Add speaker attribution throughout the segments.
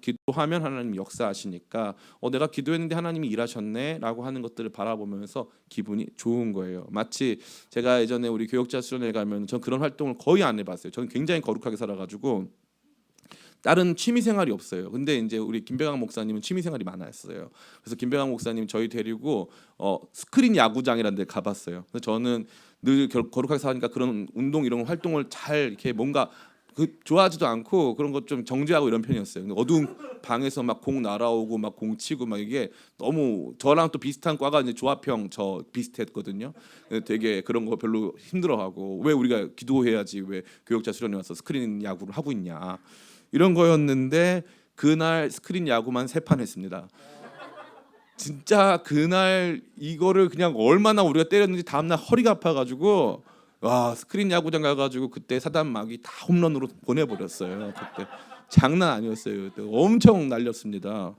Speaker 1: 기도하면 하나님이 역사하시니까 내가 기도했는데 하나님이 일하셨네라고 하는 것들을 바라보면서 기분이 좋은 거예요. 마치 제가 예전에 우리 교역자 수련회 가면 전 그런 활동을 거의 안 해봤어요. 저는 굉장히 거룩하게 살아가지고 다른 취미 생활이 없어요. 근데 이제 우리 김병학 목사님은 취미 생활이 많았어요. 그래서 김병학 목사님 저희 데리고 스크린 야구장이라는 데 가봤어요. 그래서 저는 늘 거룩하게 사니까 그런 운동 이런 활동을 잘 이렇게 뭔가 좋아하지도 않고 그런 것 좀 정죄하고 이런 편이었어요. 근데 어두운 방에서 막 공 날아오고 막 공 치고 막 이게 너무 저랑 또 비슷한 과가 이제 조합형 저 비슷했거든요. 되게 그런 거 별로 힘들어하고 왜 우리가 기도해야지 왜 교역자 수련회 와서 스크린 야구를 하고 있냐 이런 거였는데 그날 스크린 야구만 3판 했습니다. 진짜 그날 이거를 그냥 얼마나 우리가 때렸는지 다음날 허리가 아파가지고 와 스크린 야구장 가가지고 그때 사단막이 다 홈런으로 보내버렸어요. 그때 장난 아니었어요. 그때 엄청 날렸습니다.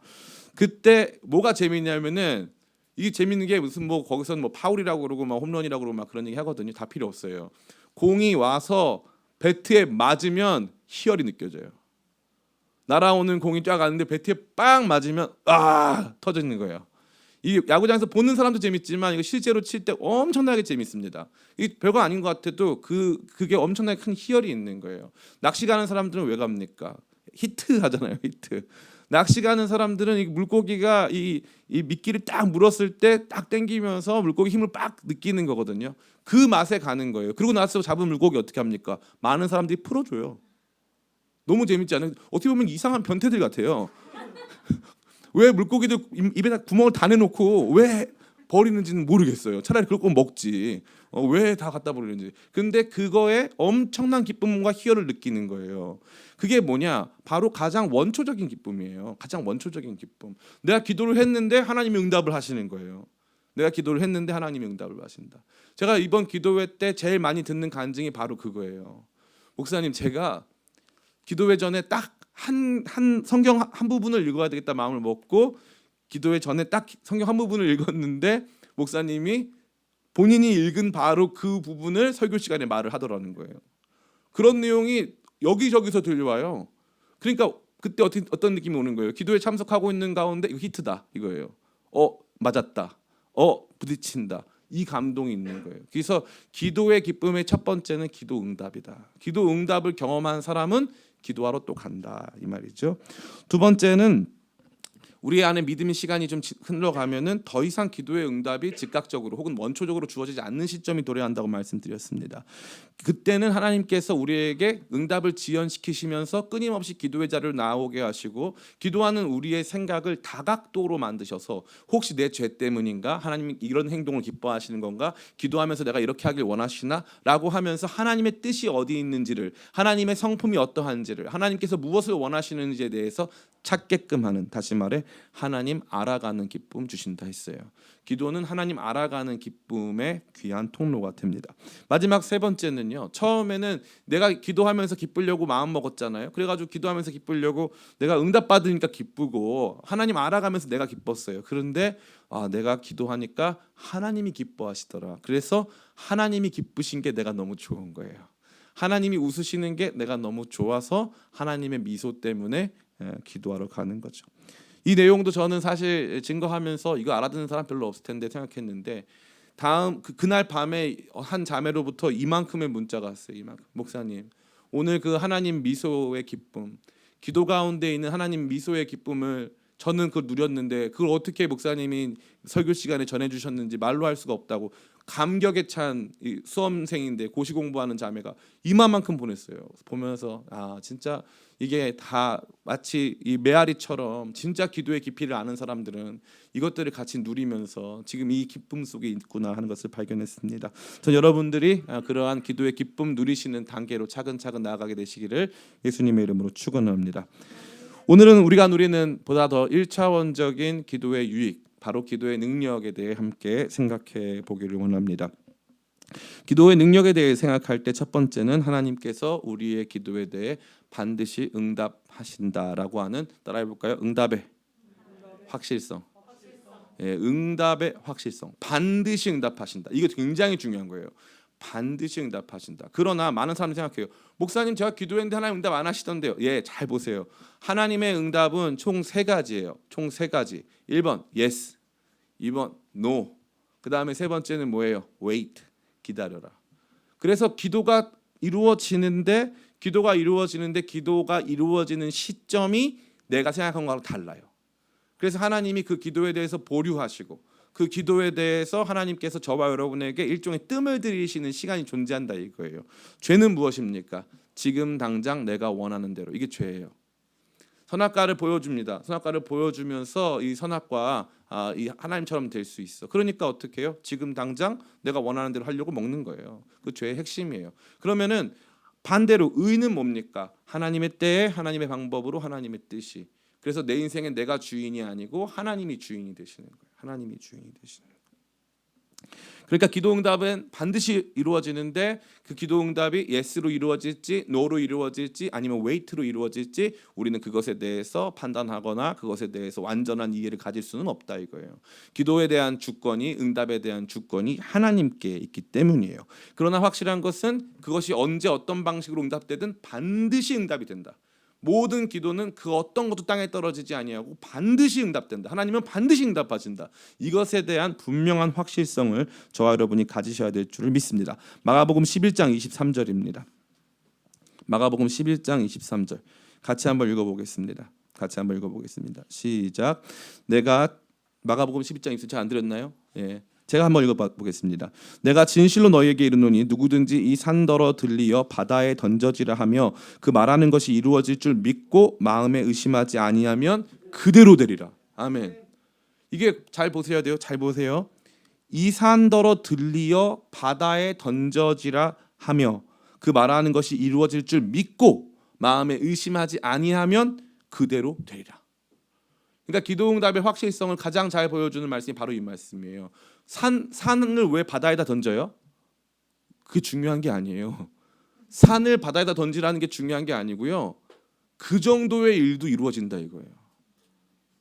Speaker 1: 그때 뭐가 재밌냐면은 이게 재밌는 게 무슨 뭐 거기서는 뭐 파울이라고 그러고 막 홈런이라고 그러고 막 그런 얘기 하거든요. 다 필요 없어요. 공이 와서 배트에 맞으면 희열이 느껴져요. 날아오는 공이 쫙 가는데 배트에 빵 맞으면 터지는 거예요. 이 야구장에서 보는 사람도 재밌지만 이거 실제로 칠 때 엄청나게 재밌습니다. 이 별거 아닌 것 같아도 그게 엄청나게 큰 희열이 있는 거예요. 낚시 가는 사람들은 왜 갑니까? 히트 하잖아요. 히트. 낚시 가는 사람들은 이 물고기가 이 미끼를 딱 물었을 때 딱 당기면서 물고기 힘을 빡 느끼는 거거든요. 그 맛에 가는 거예요. 그리고 나서 잡은 물고기 어떻게 합니까? 많은 사람들이 풀어줘요. 너무 재밌지 않아요? 어떻게 보면 이상한 변태들 같아요. 왜 물고기들 입에다 구멍을 다 내놓고 왜 버리는지는 모르겠어요. 차라리 그럴 거면 먹지. 왜 다 갖다 버리는지. 근데 그거에 엄청난 기쁨과 희열을 느끼는 거예요. 그게 뭐냐? 바로 가장 원초적인 기쁨이에요. 가장 원초적인 기쁨. 내가 기도를 했는데 하나님이 응답을 하시는 거예요. 내가 기도를 했는데 하나님이 응답을 하신다. 제가 이번 기도회 때 제일 많이 듣는 간증이 바로 그거예요. 목사님, 제가 기도회 전에 딱 한 성경 한 부분을 읽어야 되겠다 마음을 먹고 기도회 전에 딱 성경 한 부분을 읽었는데 목사님이 본인이 읽은 바로 그 부분을 설교 시간에 말을 하더라는 거예요. 그런 내용이 여기저기서 들려와요. 그러니까 그때 어떤 느낌이 오는 거예요. 기도에 참석하고 있는 가운데 이거 히트다 이거예요. 맞았다. 부딪힌다. 이 감동이 있는 거예요. 그래서 기도의 기쁨의 첫 번째는 기도 응답이다. 기도 응답을 경험한 사람은 기도하러 또 간다 이 말이죠. 두 번째는 우리 안에 믿음의 시간이 좀 흘러가면은 더 이상 기도의 응답이 즉각적으로 혹은 원초적으로 주어지지 않는 시점이 도래한다고 말씀드렸습니다. 그때는 하나님께서 우리에게 응답을 지연시키시면서 끊임없이 기도의 자리를 나오게 하시고 기도하는 우리의 생각을 다각도로 만드셔서 혹시 내 죄 때문인가? 하나님이 이런 행동을 기뻐하시는 건가? 기도하면서 내가 이렇게 하길 원하시나? 라고 하면서 하나님의 뜻이 어디 있는지를 하나님의 성품이 어떠한지를 하나님께서 무엇을 원하시는지에 대해서 찾게끔 하는 다시 말해 하나님 알아가는 기쁨 주신다 했어요. 기도는 하나님 알아가는 기쁨의 귀한 통로가 됩니다. 마지막 세 번째는요. 처음에는 내가 기도하면서 기쁘려고 마음 먹었잖아요. 그래가지고 기도하면서 기쁘려고 내가 응답 받으니까 기쁘고 하나님 알아가면서 내가 기뻤어요. 그런데 내가 기도하니까 하나님이 기뻐하시더라. 그래서 하나님이 기쁘신 게 내가 너무 좋은 거예요. 하나님이 웃으시는 게 내가 너무 좋아서 하나님의 미소 때문에 기도하러 가는 거죠. 이 내용도 저는 사실 증거하면서 이거 알아듣는 사람 별로 없을 텐데 생각했는데 그날 밤에 한 자매로부터 이만큼의 문자가 왔어요. 이만큼. 목사님, 오늘 그 하나님 미소의 기쁨, 기도 가운데 있는 하나님 미소의 기쁨을 저는 그걸 누렸는데 그걸 어떻게 목사님이 설교 시간에 전해주셨는지 말로 할 수가 없다고 감격에 찬 수험생인데 고시 공부하는 자매가 이만큼 보냈어요. 보면서 진짜 이게 다 마치 이 메아리처럼 진짜 기도의 깊이를 아는 사람들은 이것들을 같이 누리면서 지금 이 기쁨 속에 있구나 하는 것을 발견했습니다. 전 여러분들이 그러한 기도의 기쁨 누리시는 단계로 차근차근 나아가게 되시기를 예수님의 이름으로 축원합니다. 오늘은 우리가 누리는 보다 더 1차원적인 기도의 유익, 바로 기도의 능력에 대해 함께 생각해 보기를 원합니다. 기도의 능력에 대해 생각할 때 첫 번째는 하나님께서 우리의 기도에 대해 반드시 응답하신다라고 하는, 따라해 볼까요? 응답의 확실성. 응답의 확실성. 반드시 응답하신다. 이게 굉장히 중요한 거예요. 반드시 응답하신다. 그러나 많은 사람들이 생각해요. 목사님 제가 기도했는데 하나님 응답 안 하시던데요. 예, 잘 보세요. 하나님의 응답은 총 세 가지예요. 총 세 가지. 1번 yes, 2번 no, 그 다음에 세 번째는 뭐예요? wait, 기다려라. 그래서 기도가 이루어지는데 기도가 이루어지는 시점이 내가 생각한 거랑 달라요. 그래서 하나님이 그 기도에 대해서 보류하시고 그 기도에 대해서 하나님께서 저와 여러분에게 일종의 뜸을 들이시는 시간이 존재한다 이거예요. 죄는 무엇입니까? 지금 당장 내가 원하는 대로. 이게 죄예요. 선악과를 보여줍니다. 선악과를 보여주면서 이 선악과 이 하나님처럼 될 수 있어. 그러니까 어떻게 해요? 지금 당장 내가 원하는 대로 하려고 먹는 거예요. 그 죄의 핵심이에요. 그러면은 반대로 의는 뭡니까? 하나님의 때에 하나님의 방법으로 하나님의 뜻이. 그래서 내 인생에 내가 주인이 아니고 하나님이 주인이 되시는 거예요. 하나님이 주인이 되시는 거예요. 그러니까 기도 응답은 반드시 이루어지는데 그 기도 응답이 yes로 이루어질지 no로 이루어질지 아니면 wait로 이루어질지 우리는 그것에 대해서 판단하거나 그것에 대해서 완전한 이해를 가질 수는 없다 이거예요. 기도에 대한 주권이 응답에 대한 주권이 하나님께 있기 때문이에요. 그러나 확실한 것은 그것이 언제 어떤 방식으로 응답되든 반드시 응답이 된다. 모든 기도는 그 어떤 것도 땅에 떨어지지 아니하고 반드시 응답된다. 하나님은 반드시 응답하신다. 이것에 대한 분명한 확실성을 저와 여러분이 가지셔야 될 줄을 믿습니다. 마가복음 11장 23절입니다. 마가복음 11장 23절 같이 한번 읽어보겠습니다. 시작. 내가 마가복음 11장 23절 안 들었나요? 예. 제가 한번 읽어보겠습니다. 내가 진실로 너희에게 이르노니 누구든지 이 산더러 들리어 바다에 던져지라 하며 그 말하는 것이 이루어질 줄 믿고 마음에 의심하지 아니하면 그대로 되리라. 아멘. 이게 잘 보셔야 돼요. 잘 보세요. 이 산더러 들리어 바다에 던져지라 하며 그 말하는 것이 이루어질 줄 믿고 마음에 의심하지 아니하면 그대로 되리라. 그러니까 기도응답의 확실성을 가장 잘 보여주는 말씀이 바로 이 말씀이에요. 산을 왜 바다에다 던져요? 그게 중요한 게 아니에요. 산을 바다에다 던지라는 게 중요한 게 아니고요. 그 정도의 일도 이루어진다 이거예요.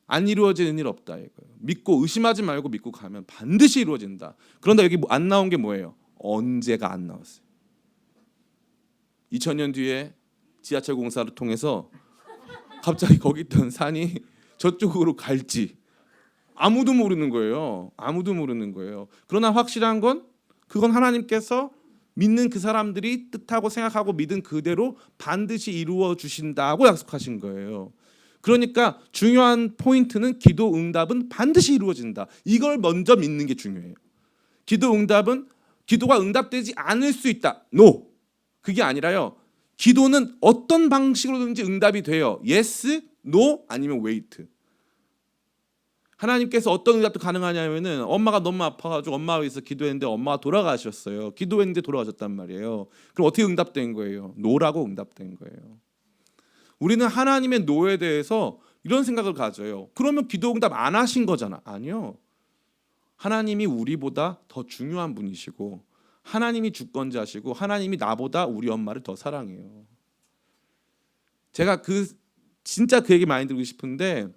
Speaker 1: 안 이루어지는 일 없다 이거예요. 믿고 의심하지 말고 믿고 가면 반드시 이루어진다. 그런데 여기 안 나온 게 뭐예요? 언제가 안 나왔어요. 2000년 뒤에 지하철 공사를 통해서 갑자기 거기 있던 산이 저쪽으로 갈지 아무도 모르는 거예요. 그러나 확실한 건 그건 하나님께서 믿는 그 사람들이 뜻하고 생각하고 믿은 그대로 반드시 이루어 주신다고 약속하신 거예요. 그러니까 중요한 포인트는 기도 응답은 반드시 이루어진다. 이걸 먼저 믿는 게 중요해요. 기도가 응답되지 않을 수 있다. No. 그게 아니라요. 기도는 어떤 방식으로든지 응답이 돼요. Yes, No, 아니면 Wait. 하나님께서 어떤 응답도 가능하냐면은 엄마가 너무 아파가지고 엄마가 위해서 기도했는데 엄마가 돌아가셨어요. 기도했는데 돌아가셨단 말이에요. 그럼 어떻게 응답된 거예요? 노라고 응답된 거예요. 우리는 하나님의 노에 대해서 이런 생각을 가져요. 그러면 기도 응답 안 하신 거잖아. 아니요. 하나님이 우리보다 더 중요한 분이시고 하나님이 주권자시고 하나님이 나보다 우리 엄마를 더 사랑해요. 제가 진짜 그 얘기 많이 드리고 싶은데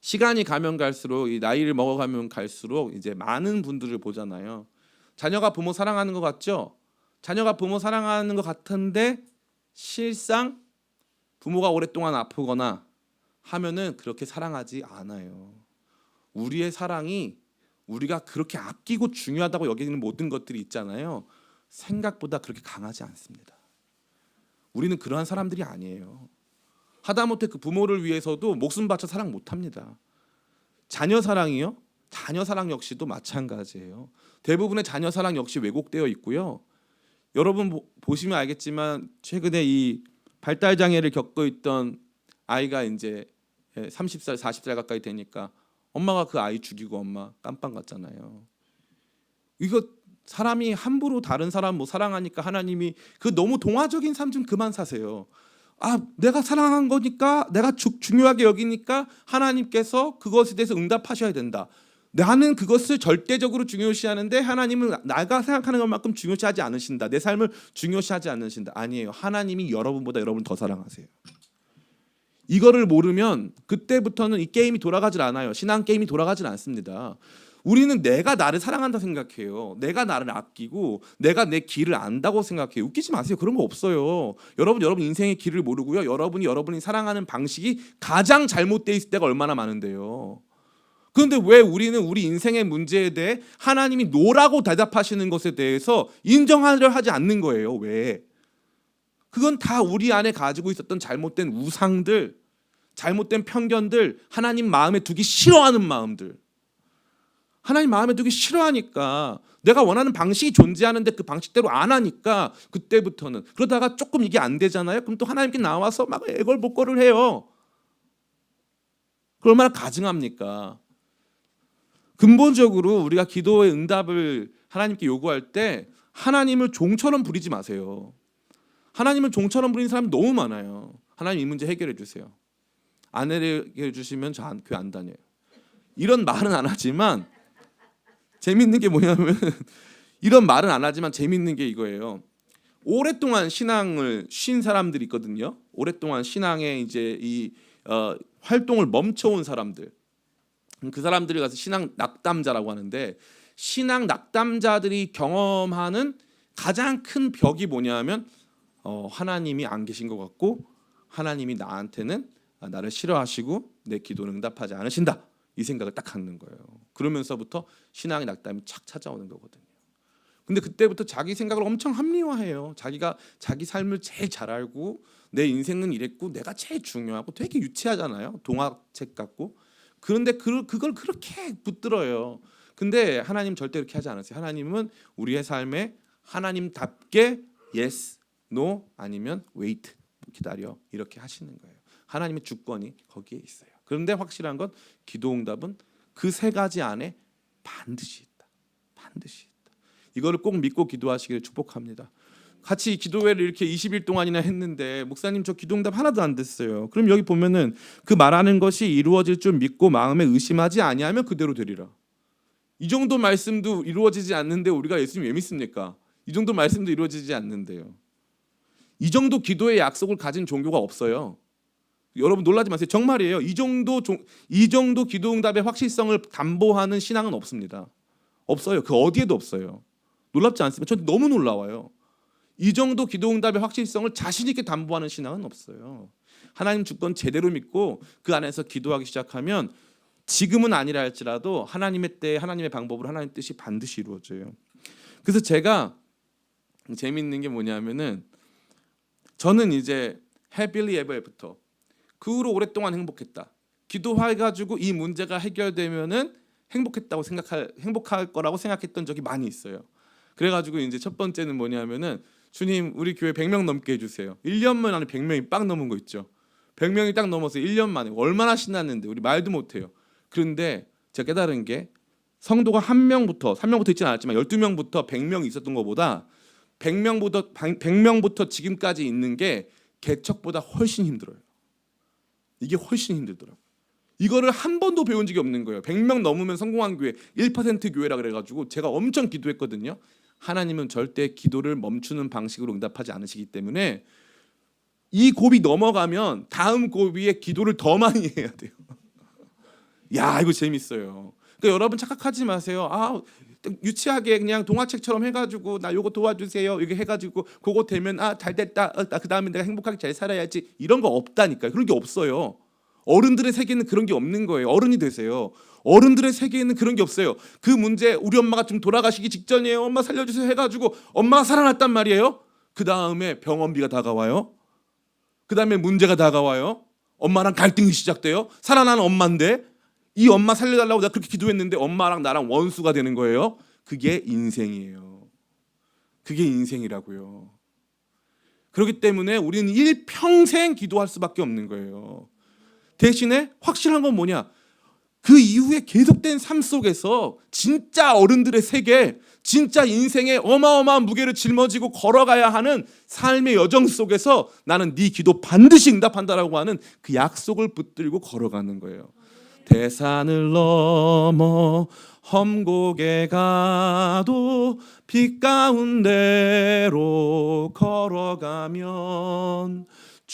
Speaker 1: 시간이 가면 갈수록 이 나이를 먹어가면 갈수록 이제 많은 분들을 보잖아요. 자녀가 부모 사랑하는 것 같죠? 자녀가 부모 사랑하는 것 같은데 실상 부모가 오랫동안 아프거나 하면은 그렇게 사랑하지 않아요. 우리의 사랑이 우리가 그렇게 아끼고 중요하다고 여기는 모든 것들이 있잖아요. 생각보다 그렇게 강하지 않습니다. 우리는 그러한 사람들이 아니에요. 하다못해 그 부모를 위해서도 목숨 바쳐 사랑 못합니다. 자녀 사랑이요? 자녀 사랑 역시도 마찬가지예요. 대부분의 자녀 사랑 역시 왜곡되어 있고요. 여러분 보시면 알겠지만 최근에 이 발달 장애를 겪고 있던 아이가 이제 30살, 40살 가까이 되니까 엄마가 그 아이 죽이고 엄마 깜빵 갔잖아요. 이거 사람이 함부로 다른 사람 뭐 사랑하니까 하나님이 그 너무 동화적인 삶 좀 그만 사세요. 내가 사랑한 거니까 내가 중요하게 여기니까 하나님께서 그것에 대해서 응답하셔야 된다. 나는 그것을 절대적으로 중요시하는데 하나님은 내가 생각하는 것만큼 중요시하지 않으신다. 내 삶을 중요시하지 않으신다. 아니에요. 하나님이 여러분보다 여러분을 더 사랑하세요. 이거를 모르면 그때부터는 이 게임이 돌아가질 않아요. 신앙 게임이 돌아가질 않습니다. 우리는 내가 나를 사랑한다 생각해요. 내가 나를 아끼고 내가 내 길을 안다고 생각해요. 웃기지 마세요. 그런 거 없어요. 여러분 인생의 길을 모르고요. 여러분이 사랑하는 방식이 가장 잘못돼 있을 때가 얼마나 많은데요. 그런데 왜 우리는 우리 인생의 문제에 대해 하나님이 노라고 대답하시는 것에 대해서 인정하려 하지 않는 거예요. 왜? 그건 다 우리 안에 가지고 있었던 잘못된 우상들, 잘못된 편견들, 하나님 마음에 두기 싫어하는 마음들. 하나님 마음에 두기 싫어하니까 내가 원하는 방식이 존재하는데 그 방식대로 안 하니까 그때부터는 그러다가 조금 이게 안 되잖아요. 그럼 또 하나님께 나와서 막 애걸복걸을 해요. 그 얼마나 가증합니까? 근본적으로 우리가 기도의 응답을 하나님께 요구할 때 하나님을 종처럼 부리지 마세요. 하나님을 종처럼 부리는 사람이 너무 많아요. 하나님 이 문제 해결해 주세요. 안 해결해 주시면 저 교회 안 다녀요. 이런 말은 안 하지만 재밌는 게 뭐냐면 이런 말은 안 하지만 재밌는 게 이거예요. 오랫동안 신앙을 쉰 사람들이 있거든요. 오랫동안 신앙에 이제 이 활동을 멈춰온 사람들. 그 사람들이 가서 신앙 낙담자라고 하는데 신앙 낙담자들이 경험하는 가장 큰 벽이 뭐냐면 하나님이 안 계신 것 같고 하나님이 나한테는 나를 싫어하시고 내 기도는 응답하지 않으신다. 이 생각을 딱 갖는 거예요. 그러면서부터 신앙의 낙담이 착 찾아오는 거거든요. 근데 그때부터 자기 생각을 엄청 합리화해요. 자기가 자기 삶을 제일 잘 알고 내 인생은 이랬고 내가 제일 중요하고 되게 유치하잖아요. 동화책 같고. 그런데 그걸 그렇게 붙들어요. 근데 하나님 절대 그렇게 하지 않으세요. 하나님은 우리의 삶에 하나님답게 yes, no 아니면 wait 기다려 이렇게 하시는 거예요. 하나님의 주권이 거기에 있어요. 그런데 확실한 건 기도응답은 그 세 가지 안에 반드시 있다. 반드시 있다. 이거를 꼭 믿고 기도하시기를 축복합니다. 같이 기도회를 이렇게 20일 동안이나 했는데 목사님 저 기도응답 하나도 안 됐어요. 그럼 여기 보면은 그 말하는 것이 이루어질 줄 믿고 마음에 의심하지 아니하면 그대로 되리라. 이 정도 말씀도 이루어지지 않는데 우리가 예수님 왜 믿습니까? 이 정도 말씀도 이루어지지 않는데요. 이 정도 기도의 약속을 가진 종교가 없어요. 여러분 놀라지 마세요. 정말이에요. 이 정도 기도응답의 확실성을 담보하는 신앙은 없습니다. 없어요. 그 어디에도 없어요. 놀랍지 않습니까? 전 너무 놀라워요. 이 정도 기도응답의 확실성을 자신 있게 담보하는 신앙은 없어요. 하나님 주권 제대로 믿고 그 안에서 기도하기 시작하면 지금은 아니라 할지라도 하나님의 때 하나님의 방법으로 하나님의 뜻이 반드시 이루어져요. 그래서 제가 재밌는 게 뭐냐면은 저는 이제 해빌리 에버부터 그 후로 오랫동안 행복했다. 기도해가지고 이 문제가 해결되면은 행복할 거라고 생각했던 적이 많이 있어요. 그래가지고 이제 첫 번째는 뭐냐면은 주님 우리 교회 100명 넘게 해주세요. 1년 만에 100명이 빡 넘은 거 있죠. 100명이 딱 넘어서 1년 만에 얼마나 신났는데 우리 말도 못해요. 그런데 제가 깨달은 게 성도가 3명부터 있지는 않았지만 12명부터 100명이 있었던 것보다 100명부터 지금까지 있는 게 개척보다 훨씬 힘들어요. 이게 훨씬 힘들더라고요. 이거를 한 번도 배운 적이 없는 거예요. 100명 넘으면 성공한 교회 1% 교회라 그래가지고 제가 엄청 기도했거든요. 하나님은 절대 기도를 멈추는 방식으로 응답하지 않으시기 때문에 이 곱이 넘어가면 다음 곱위에 기도를 더 많이 해야 돼요. 야 이거 재밌어요. 그러니까 여러분 착각하지 마세요. 유치하게 그냥 동화책처럼 해가지고 나 요거 도와주세요 이렇게 해가지고 그거 되면 잘 됐다 그 다음에 내가 행복하게 잘 살아야지 이런 거 없다니까요. 그런 게 없어요. 어른들의 세계는 그런 게 없는 거예요. 어른이 되세요. 어른들의 세계에는 그런 게 없어요. 그 문제 우리 엄마가 좀 돌아가시기 직전이에요. 엄마 살려주세요 해가지고 엄마가 살아났단 말이에요. 그 다음에 병원비가 다가와요. 그 다음에 문제가 다가와요. 엄마랑 갈등이 시작돼요. 살아난 엄마인데 이 엄마 살려달라고 내가 그렇게 기도했는데 엄마랑 나랑 원수가 되는 거예요. 그게 인생이에요. 그게 인생이라고요. 그렇기 때문에 우리는 일평생 기도할 수밖에 없는 거예요. 대신에 확실한 건 뭐냐? 그 이후에 계속된 삶 속에서 진짜 어른들의 세계, 진짜 인생의 어마어마한 무게를 짊어지고 걸어가야 하는 삶의 여정 속에서 나는 네 기도 반드시 응답한다라고 하는 그 약속을 붙들고 걸어가는 거예요. 대산을 넘어 험곡에 가도 빛 가운데로 걸어가면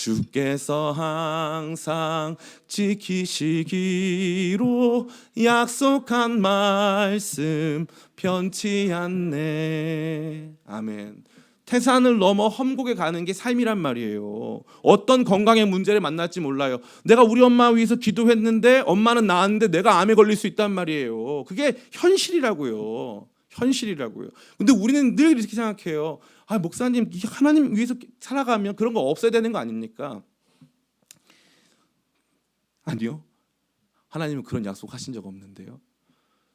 Speaker 1: 주께서 항상 지키시기로 약속한 말씀 변치 않네. 아멘. 태산을 넘어 험곡에 가는 게 삶이란 말이에요. 어떤 건강의 문제를 만날지 몰라요. 내가 우리 엄마 위해서 기도했는데 엄마는 나았는데 내가 암에 걸릴 수 있단 말이에요. 그게 현실이라고요. 현실이라고요. 근데 우리는 늘 이렇게 생각해요. 아, 목사님, 하나님 위해서 살아가면 그런 거 없어야 되는 거 아닙니까? 아니요. 하나님은 그런 약속하신 적 없는데요.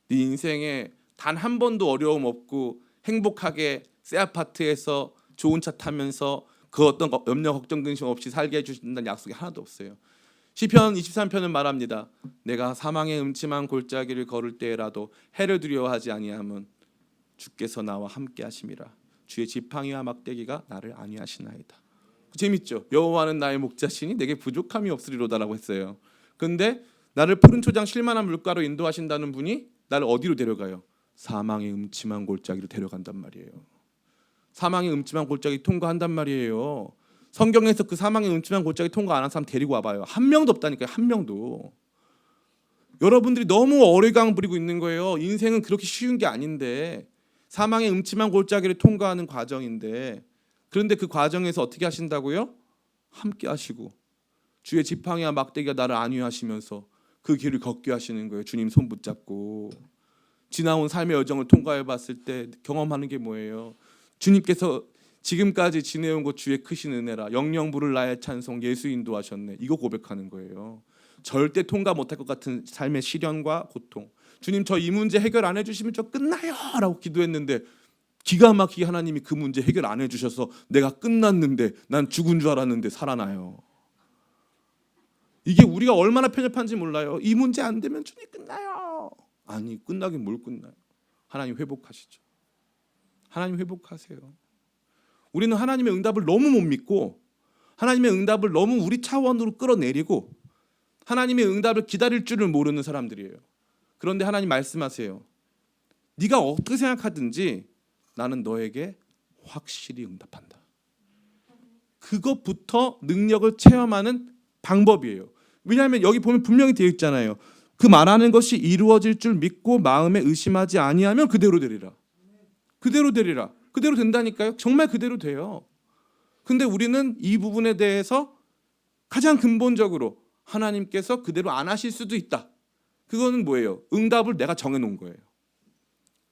Speaker 1: 네 인생에 단 한 번도 어려움 없고 행복하게 새 아파트에서 좋은 차 타면서 그 어떤 염려 걱정 근심 없이 살게 해주신다는 약속이 하나도 없어요. 시편 23편은 말합니다. 내가 사망의 음침한 골짜기를 걸을 때라도 해를 두려워하지 아니함은 주께서 나와 함께 하심이라. 주의 지팡이와 막대기가 나를 안위하시나이다. 재밌죠? 여호와는 나의 목자시니 내게 부족함이 없으리로다라고 했어요. 근데 나를 푸른 초장 쉴만한 물가로 인도하신다는 분이 나를 어디로 데려가요? 사망의 음침한 골짜기로 데려간단 말이에요. 사망의 음침한 골짜기 통과한단 말이에요. 성경에서 그 사망의 음침한 골짜기 통과 안 한 사람 데리고 와봐요. 한 명도 없다니까요. 한 명도. 여러분들이 너무 어리광 부리고 있는 거예요. 인생은 그렇게 쉬운 게 아닌데, 사망의 음침한 골짜기를 통과하는 과정인데, 그런데 그 과정에서 어떻게 하신다고요? 함께 하시고 주의 지팡이와 막대기가 나를 안위하시면서 그 길을 걷게 하시는 거예요. 주님 손 붙잡고. 지나온 삶의 여정을 통과해 봤을 때 경험하는 게 뭐예요? 주님께서 지금까지 지내온 것 주의 크신 은혜라. 영영 부를 나의 찬송 예수 인도하셨네. 이거 고백하는 거예요. 절대 통과 못할 것 같은 삶의 시련과 고통. 주님, 저 이 문제 해결 안 해주시면 저 끝나요 라고 기도했는데 기가 막히게 하나님이 그 문제 해결 안 해주셔서 내가 끝났는데, 난 죽은 줄 알았는데 살아나요. 이게 우리가 얼마나 편협한지 몰라요. 이 문제 안 되면 주님 끝나요. 아니, 끝나긴 뭘 끝나요. 하나님 회복하시죠. 하나님 회복하세요. 우리는 하나님의 응답을 너무 못 믿고 하나님의 응답을 너무 우리 차원으로 끌어내리고 하나님의 응답을 기다릴 줄을 모르는 사람들이에요. 그런데 하나님 말씀하세요. 네가 어떻게 생각하든지 나는 너에게 확실히 응답한다. 그것부터 능력을 체험하는 방법이에요. 왜냐하면 여기 보면 분명히 되어 있잖아요. 그 말하는 것이 이루어질 줄 믿고 마음에 의심하지 아니하면 그대로 되리라. 그대로 되리라. 그대로 된다니까요. 정말 그대로 돼요. 근데 우리는 이 부분에 대해서 가장 근본적으로 하나님께서 그대로 안 하실 수도 있다. 그거는 뭐예요? 응답을 내가 정해놓은 거예요.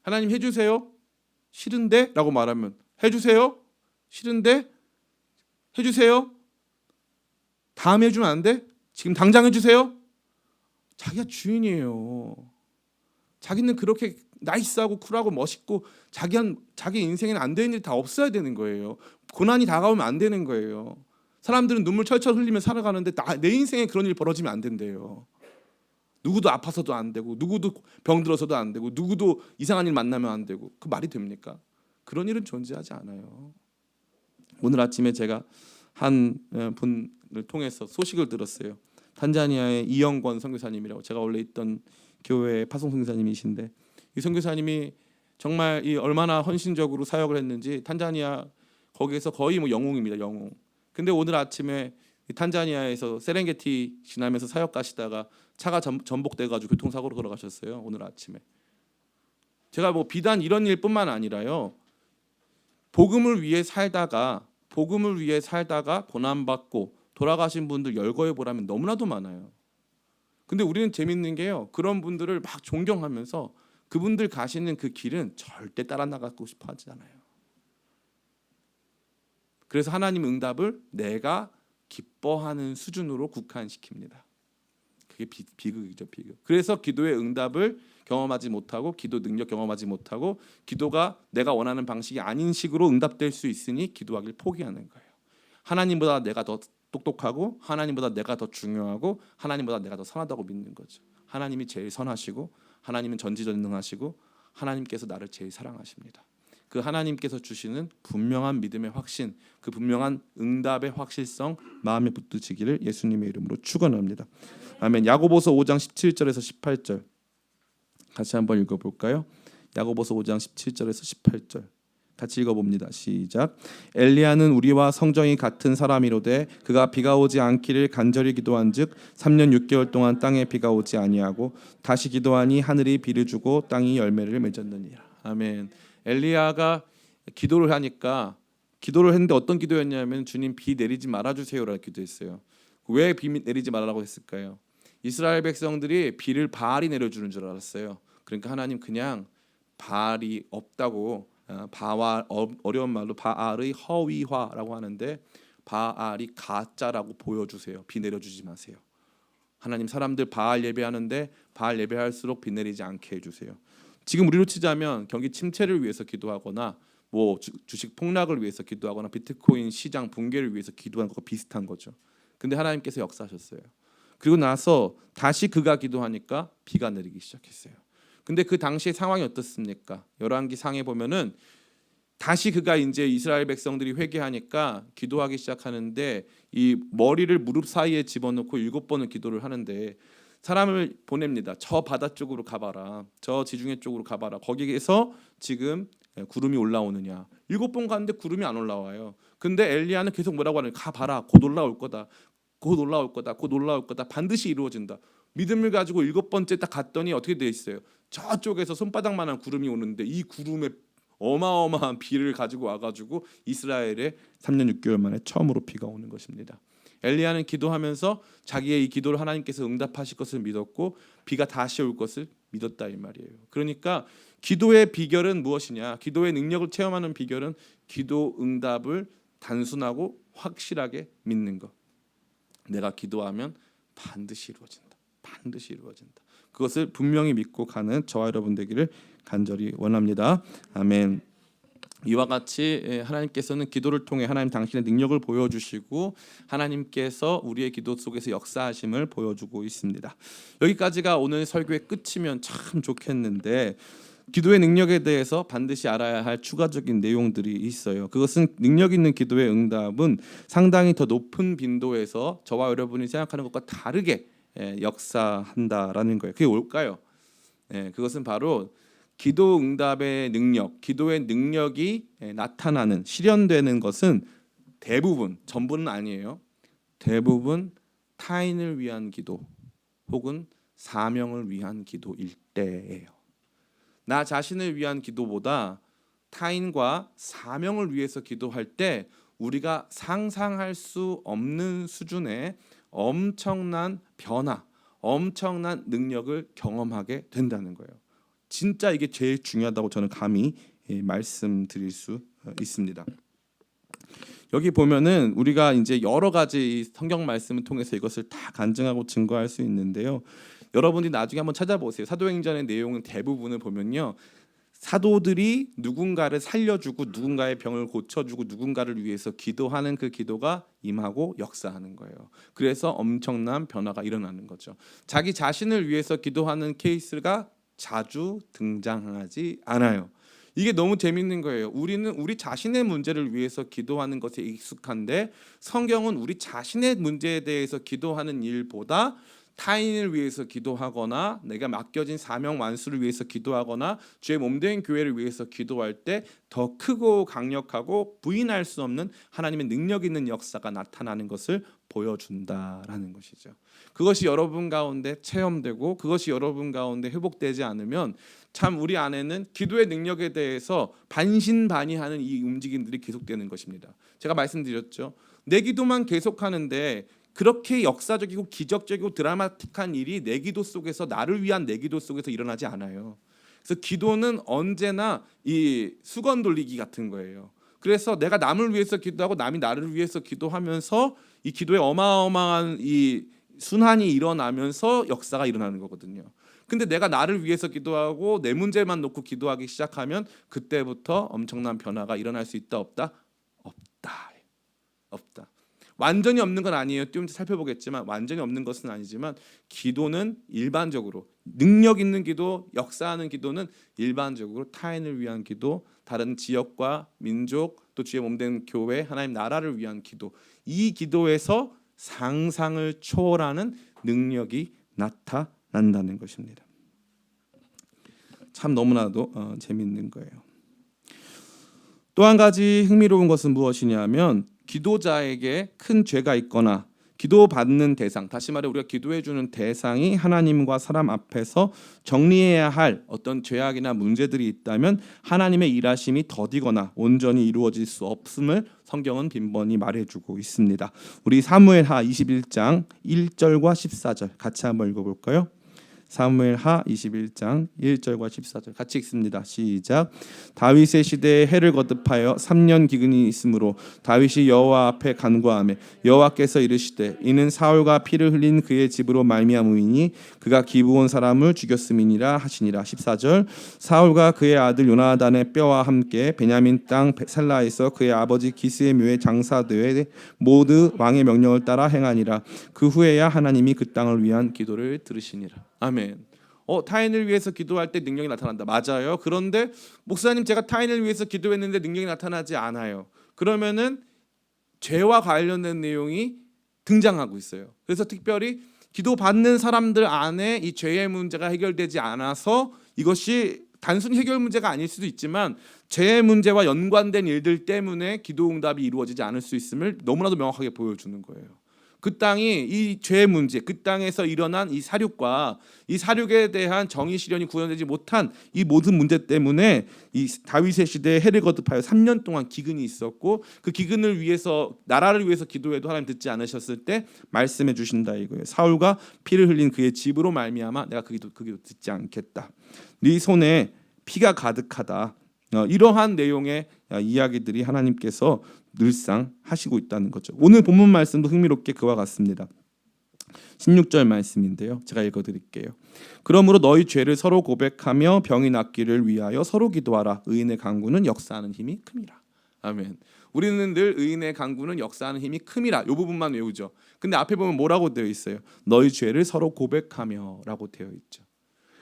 Speaker 1: 하나님 해주세요. 싫은데? 라고 말하면 해주세요. 싫은데? 해주세요. 다음에 해주면 안 돼? 지금 당장 해주세요. 자기가 주인이에요. 자기는 그렇게 나이스하고 쿨하고 멋있고 자기 인생에는 안 되는 일이 다 없어야 되는 거예요. 고난이 다가오면 안 되는 거예요. 사람들은 눈물 철철 흘리며 살아가는데 내 인생에 그런 일이 벌어지면 안 된대요. 누구도 아파서도 안 되고 누구도 병들어서도 안 되고 누구도 이상한 일 만나면 안 되고 그 말이 됩니까? 그런 일은 존재하지 않아요. 오늘 아침에 제가 한 분을 통해서 소식을 들었어요. 탄자니아의 이영권 선교사님이라고, 제가 원래 있던 교회의 파송 선교사님이신데 이 선교사님이 정말 이 얼마나 헌신적으로 사역을 했는지 탄자니아 거기에서 거의 뭐 영웅입니다. 영웅. 근데 오늘 아침에 탄자니아에서 세렝게티 지나면서 사역 가시다가 차가 전복돼 가지고 교통사고로 돌아가셨어요. 오늘 아침에. 제가 뭐 비단 이런 일뿐만 아니라요. 복음을 위해 살다가 고난받고 돌아가신 분들 열거해 보라면 너무나도 많아요. 근데 우리는 재밌는 게요. 그런 분들을 막 존경하면서 그분들 가시는 그 길은 절대 따라 나가고 싶어 하지 않아요. 그래서 하나님 응답을 내가 기뻐하는 수준으로 국한시킵니다. 그게 비극이죠, 비극. 그래서 기도의 응답을 경험하지 못하고 기도 능력 경험하지 못하고 기도가 내가 원하는 방식이 아닌 식으로 응답될 수 있으니 기도하기를 포기하는 거예요. 하나님보다 내가 더 똑똑하고 하나님보다 내가 더 중요하고 하나님보다 내가 더 선하다고 믿는 거죠. 하나님이 제일 선하시고 하나님은 전지전능하시고 하나님께서 나를 제일 사랑하십니다. 그 하나님께서 주시는 분명한 믿음의 확신, 그 분명한 응답의 확실성 마음에 붙드시기를 예수님의 이름으로 축원합니다. 아멘. 야고보서 5장 17절에서 18절 같이 한번 읽어볼까요? 야고보서 5장 17절에서 18절 같이 읽어봅니다. 시작. 엘리야는 우리와 성정이 같은 사람이로되 그가 비가 오지 않기를 간절히 기도한즉 3년 6개월 동안 땅에 비가 오지 아니하고 다시 기도하니 하늘이 비를 주고 땅이 열매를 맺었느니라. 아멘. 엘리야가 기도를 했는데 어떤 기도였냐면 주님 비 내리지 말아주세요라고 기도했어요. 왜 비 내리지 말라고 했을까요? 이스라엘 백성들이 비를 바알이 내려주는 줄 알았어요. 그러니까 하나님 그냥 바알이 없다고 바알 어려운 말로 바알의 허위화라고 하는데 바알이 가짜라고 보여주세요. 비 내려주지 마세요. 하나님 사람들 바알 예배하는데 바알 예배할수록 비 내리지 않게 해주세요. 지금 우리로 치자면 경기 침체를 위해서 기도하거나 뭐 주식 폭락을 위해서 기도하거나 비트코인 시장 붕괴를 위해서 기도하는 것과 비슷한 거죠. 근데 하나님께서 역사하셨어요. 그리고 나서 다시 그가 기도하니까 비가 내리기 시작했어요. 근데 그 당시의 상황이 어떻습니까? 열왕기 상에 보면은 다시 그가 이제 이스라엘 백성들이 회개하니까 기도하기 시작하는데 이 머리를 무릎 사이에 집어넣고 7번을 기도를 하는데 사람을 보냅니다. 저 바다 쪽으로 가봐라. 저 지중해 쪽으로 가봐라. 거기에서 지금 구름이 올라오느냐. 7번 갔는데 구름이 안 올라와요. 근데 엘리야는 계속 뭐라고 하느냐. 가봐라. 곧 올라올 거다. 곧 올라올 거다. 곧 올라올 거다. 반드시 이루어진다. 믿음을 가지고 7번째 딱 갔더니 어떻게 돼 있어요? 저쪽에서 손바닥만한 구름이 오는데 이 구름에 어마어마한 비를 가지고 와가지고 이스라엘에 3년 6개월 만에 처음으로 비가 오는 것입니다. 엘리야는 기도하면서 자기의 이 기도를 하나님께서 응답하실 것을 믿었고 비가 다시 올 것을 믿었다 이 말이에요. 그러니까 기도의 비결은 무엇이냐? 기도의 능력을 체험하는 비결은 기도 응답을 단순하고 확실하게 믿는 것. 내가 기도하면 반드시 이루어진다. 반드시 이루어진다. 그것을 분명히 믿고 가는 저와 여러분 되기를 간절히 원합니다. 아멘. 이와 같이 하나님께서는 기도를 통해 하나님 당신의 능력을 보여주시고 하나님께서 우리의 기도 속에서 역사하심을 보여주고 있습니다. 여기까지가 오늘 설교의 끝이면 참 좋겠는데 기도의 능력에 대해서 반드시 알아야 할 추가적인 내용들이 있어요. 그것은 능력 있는 기도의 응답은 상당히 더 높은 빈도에서 저와 여러분이 생각하는 것과 다르게 역사한다라는 거예요. 그게 뭘까요? 그것은 바로 기도 응답의 능력, 기도의 능력이 나타나는 실현되는 것은 대부분, 전부는 아니에요. 대부분 타인을 위한 기도 혹은 사명을 위한 기도일 때예요. 나 자신을 위한 기도보다 타인과 사명을 위해서 기도할 때 우리가 상상할 수 없는 수준의 엄청난 변화, 엄청난 능력을 경험하게 된다는 거예요. 진짜 이게 제일 중요하다고 저는 감히 말씀드릴 수 있습니다. 여기 보면은 우리가 이제 여러 가지 성경 말씀을 통해서 이것을 다 간증하고 증거할 수 있는데요. 여러분들이 나중에 한번 찾아보세요. 사도행전의 내용은 대부분을 보면요. 사도들이 누군가를 살려주고 누군가의 병을 고쳐주고 누군가를 위해서 기도하는 그 기도가 임하고 역사하는 거예요. 그래서 엄청난 변화가 일어나는 거죠. 자기 자신을 위해서 기도하는 케이스가 자주 등장하지 않아요. 이게 너무 재밌는 거예요. 우리는 우리 자신의 문제를 위해서 기도하는 것에 익숙한데 성경은 우리 자신의 문제에 대해서 기도하는 일보다 타인을 위해서 기도하거나 내가 맡겨진 사명 완수를 위해서 기도하거나 주의 몸된 교회를 위해서 기도할 때 더 크고 강력하고 부인할 수 없는 하나님의 능력 있는 역사가 나타나는 것을 보여준다라는 것이죠. 그것이 여러분 가운데 체험되고 그것이 여러분 가운데 회복되지 않으면 참 우리 안에는 기도의 능력에 대해서 반신반의하는 이 움직임들이 계속되는 것입니다. 제가 말씀드렸죠. 내 기도만 계속하는데 그렇게 역사적이고 기적적이고 드라마틱한 일이 내 기도 속에서 나를 위한 내 기도 속에서 일어나지 않아요. 그래서 기도는 언제나 이 수건 돌리기 같은 거예요. 그래서 내가 남을 위해서 기도하고 남이 나를 위해서 기도하면서 이 기도에 어마어마한 이 순환이 일어나면서 역사가 일어나는 거거든요. 근데 내가 나를 위해서 기도하고 내 문제만 놓고 기도하기 시작하면 그때부터 엄청난 변화가 일어날 수 있다 없다? 없다. 없다. 완전히 없는 건 아니에요. 좀 살펴보겠지만 완전히 없는 것은 아니지만 기도는 일반적으로 능력 있는 기도, 역사하는 기도는 일반적으로 타인을 위한 기도, 다른 지역과 민족, 또 주의 몸된 교회, 하나님 나라를 위한 기도. 이 기도에서 상상을 초월하는 능력이 나타난다는 것입니다. 참 너무나도 재밌는 거예요. 또 한 가지 흥미로운 것은 무엇이냐면 기도자에게 큰 죄가 있거나 기도받는 대상, 다시 말해 우리가 기도해 주는 대상이 하나님과 사람 앞에서 정리해야 할 어떤 죄악이나 문제들이 있다면 하나님의 일하심이 더디거나 온전히 이루어질 수 없음을 성경은 빈번히 말해주고 있습니다. 우리 사무엘하 21장 1절과 14절 같이 한번 읽어볼까요? 사무엘하 21장 1절과 14절 같이 읽습니다. 시작. 다윗의 시대에 해를 거듭하여 3년 기근이 있으므로 다윗이 여호와 앞에 간구하며 여호와께서 이르시되 이는 사울과 피를 흘린 그의 집으로 말미암음이니 그가 기브온 사람을 죽였음이니라 하시니라. 14절. 사울과 그의 아들 요나단의 뼈와 함께 베냐민 땅 셀라에서 그의 아버지 기스의 묘에 장사되어 모두 왕의 명령을 따라 행하니라. 그 후에야 하나님이 그 땅을 위한 기도를 들으시니라. 아멘. 타인을 위해서 기도할 때 능력이 나타난다. 맞아요. 그런데 목사님 제가 타인을 위해서 기도했는데 능력이 나타나지 않아요. 그러면은 죄와 관련된 내용이 등장하고 있어요. 그래서 특별히 기도받는 사람들 안에 이 죄의 문제가 해결되지 않아서 이것이 단순히 해결 문제가 아닐 수도 있지만 죄의 문제와 연관된 일들 때문에 기도 응답이 이루어지지 않을 수 있음을 너무나도 명확하게 보여주는 거예요. 그 땅이 이 죄의 문제, 그 땅에서 일어난 이 사륙과 이 사륙에 대한 정의 실현이 구현되지 못한 이 모든 문제 때문에 이 다윗의 시대에 해를 거듭하여 3년 동안 기근이 있었고 그 기근을 위해서 나라를 위해서 기도해도 하나님 듣지 않으셨을 때 말씀해 주신다 이거예요. 사울과 피를 흘린 그의 집으로 말미암아 내가 그 기도 듣지 않겠다. 네 손에 피가 가득하다. 이러한 내용의 이야기들이 하나님께서 늘상 하시고 있다는 거죠. 오늘 본문 말씀도 흥미롭게 그와 같습니다. 16절 말씀인데요. 제가 읽어드릴게요. 그러므로 너희 죄를 서로 고백하며 병이 낫기를 위하여 서로 기도하라. 의인의 간구는 역사하는 힘이 큼이라. 아멘. 우리는 늘 의인의 간구는 역사하는 힘이 큼이라. 이 부분만 외우죠. 근데 앞에 보면 뭐라고 되어 있어요? 너희 죄를 서로 고백하며 라고 되어 있죠.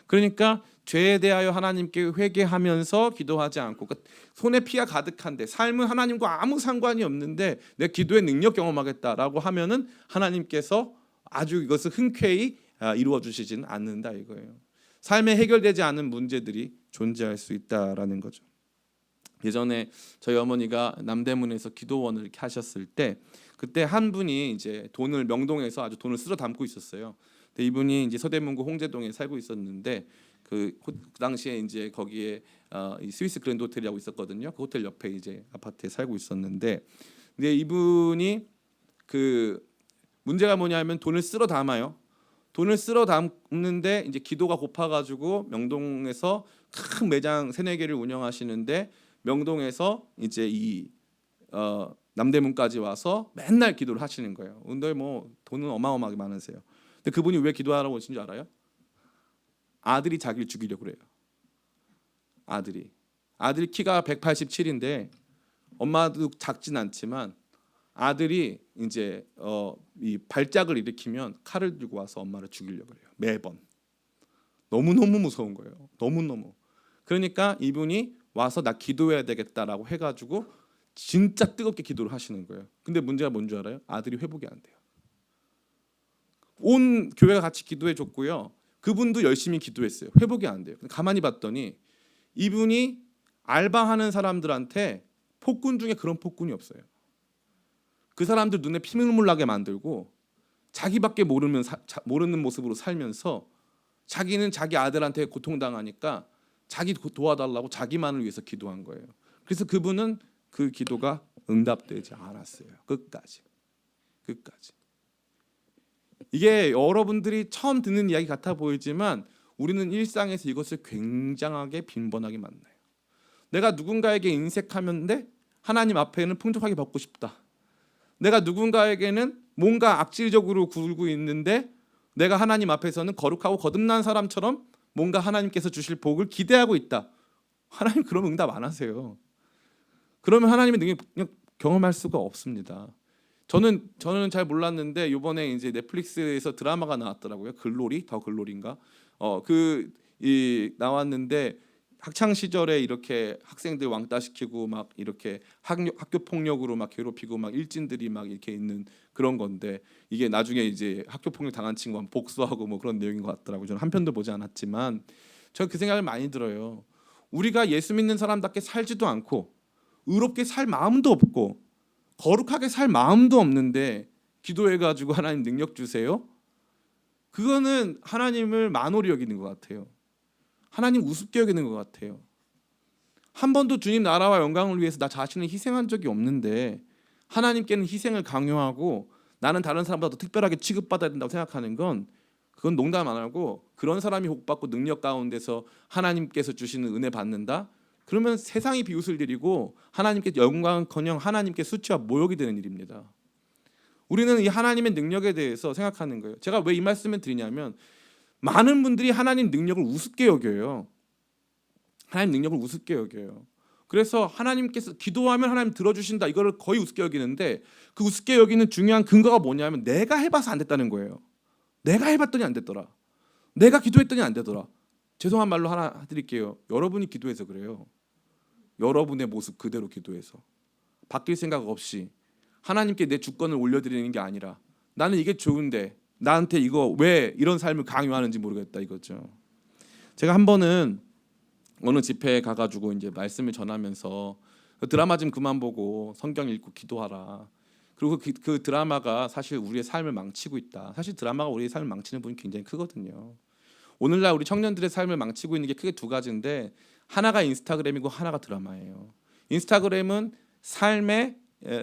Speaker 1: 그러니까 죄에 대하여 하나님께 회개하면서 기도하지 않고 손에 피가 가득한데 삶은 하나님과 아무 상관이 없는데 내 기도의 능력 경험하겠다라고 하면은 하나님께서 아주 이것을 흔쾌히 이루어 주시지는 않는다 이거예요. 삶에 해결되지 않은 문제들이 존재할 수 있다라는 거죠. 예전에 저희 어머니가 남대문에서 기도원을 이렇게 하셨을 때 그때 한 분이 이제 돈을 명동에서 아주 돈을 쓸어 담고 있었어요. 근데 이분이 이제 서대문구 홍제동에 살고 있었는데 그 당시에 이제 거기에 이 스위스 그랜드 호텔이라고 있었거든요. 그 호텔 옆에 이제 아파트에 살고 있었는데, 근데 이분이 그 문제가 뭐냐면 돈을 쓸어 담아요. 돈을 쓸어 담는데 이제 기도가 고파가지고 명동에서 큰 매장 3-4개를 운영하시는데 명동에서 이제 이 남대문까지 와서 맨날 기도를 하시는 거예요. 근데 뭐 돈은 어마어마하게 많으세요. 근데 그분이 왜 기도하라고 하신 줄 알아요? 아들이 자기를 죽이려고 그래요. 아들이 키가 187인데 엄마도 작진 않지만 아들이 이제 이 발작을 일으키면 칼을 들고 와서 엄마를 죽이려고 그래요. 매번. 너무너무 무서운 거예요. 너무너무. 그러니까 이분이 와서 나 기도해야 되겠다라고 해가지고 진짜 뜨겁게 기도를 하시는 거예요. 근데 문제가 뭔 줄 알아요? 아들이 회복이 안 돼요. 온 교회가 같이 기도해 줬고요. 그분도 열심히 기도했어요. 회복이 안 돼요. 가만히 봤더니 이분이 알바하는 사람들한테 폭군 중에 그런 폭군이 없어요. 그 사람들 눈에 피눈물 나게 만들고 자기밖에 모르는 모습으로 살면서 자기는 자기 아들한테 고통당하니까 자기 도와달라고 자기만을 위해서 기도한 거예요. 그래서 그분은 그 기도가 응답되지 않았어요. 끝까지. 이게 여러분들이 처음 듣는 이야기 같아 보이지만 우리는 일상에서 이것을 굉장하게 빈번하게 만나요. 내가 누군가에게 인색하면데 하나님 앞에는 풍족하게 받고 싶다. 내가 누군가에게는 뭔가 악질적으로 굴고 있는데 내가 하나님 앞에서는 거룩하고 거듭난 사람처럼 뭔가 하나님께서 주실 복을 기대하고 있다. 하나님 그럼 응답 안 하세요. 그러면 하나님의 능력 경험할 수가 없습니다. 저는 잘 몰랐는데 이번에 이제 넷플릭스에서 드라마가 나왔더라고요. 글로리, 더 글로리인가? 나왔는데 학창 시절에 이렇게 학생들 왕따시키고 막 이렇게 학교 폭력으로 막 괴롭히고 막 일진들이 막 이렇게 있는 그런 건데 이게 나중에 이제 학교 폭력 당한 친구가 복수하고 뭐 그런 내용인 것 같더라고요. 저는 한 편도 보지 않았지만 저는 그 생각을 많이 들어요. 우리가 예수 믿는 사람답게 살지도 않고 의롭게 살 마음도 없고 거룩하게 살 마음도 없는데 기도해가지고 하나님 능력 주세요? 그거는 하나님을 만홀히 여기는 것 같아요. 하나님 우습게 여기는 것 같아요. 한 번도 주님 나라와 영광을 위해서 나 자신을 희생한 적이 없는데 하나님께는 희생을 강요하고 나는 다른 사람보다 더 특별하게 취급받아야 된다고 생각하는 건 그건 농담 안 하고 그런 사람이 복받고 능력 가운데서 하나님께서 주시는 은혜 받는다? 그러면 세상이 비웃을 일이고 하나님께 영광은커녕 하나님께 수치와 모욕이 되는 일입니다. 우리는 이 하나님의 능력에 대해서 생각하는 거예요. 제가 왜 이 말씀을 드리냐면 많은 분들이 하나님 능력을 우습게 여겨요. 하나님 능력을 우습게 여겨요. 그래서 하나님께서 기도하면 하나님 들어주신다 이거를 거의 우습게 여기는데 그 우습게 여기는 중요한 근거가 뭐냐면 내가 해봐서 안 됐다는 거예요. 내가 해봤더니 안 됐더라. 내가 기도했더니 안 되더라. 죄송한 말로 하나 드릴게요. 여러분이 기도해서 그래요. 여러분의 모습 그대로 기도해서 바뀔 생각 없이 하나님께 내 주권을 올려드리는 게 아니라 나는 이게 좋은데 나한테 이거 왜 이런 삶을 강요하는지 모르겠다 이거죠. 제가 한 번은 어느 집회에 가가지고 이제 말씀을 전하면서 드라마 좀 그만 보고 성경 읽고 기도하라. 그리고 그 드라마가 사실 우리의 삶을 망치고 있다. 사실 드라마가 우리의 삶을 망치는 부분이 굉장히 크거든요. 오늘날 우리 청년들의 삶을 망치고 있는 게 크게 두 가지인데 하나가 인스타그램이고 하나가 드라마예요. 인스타그램은 삶의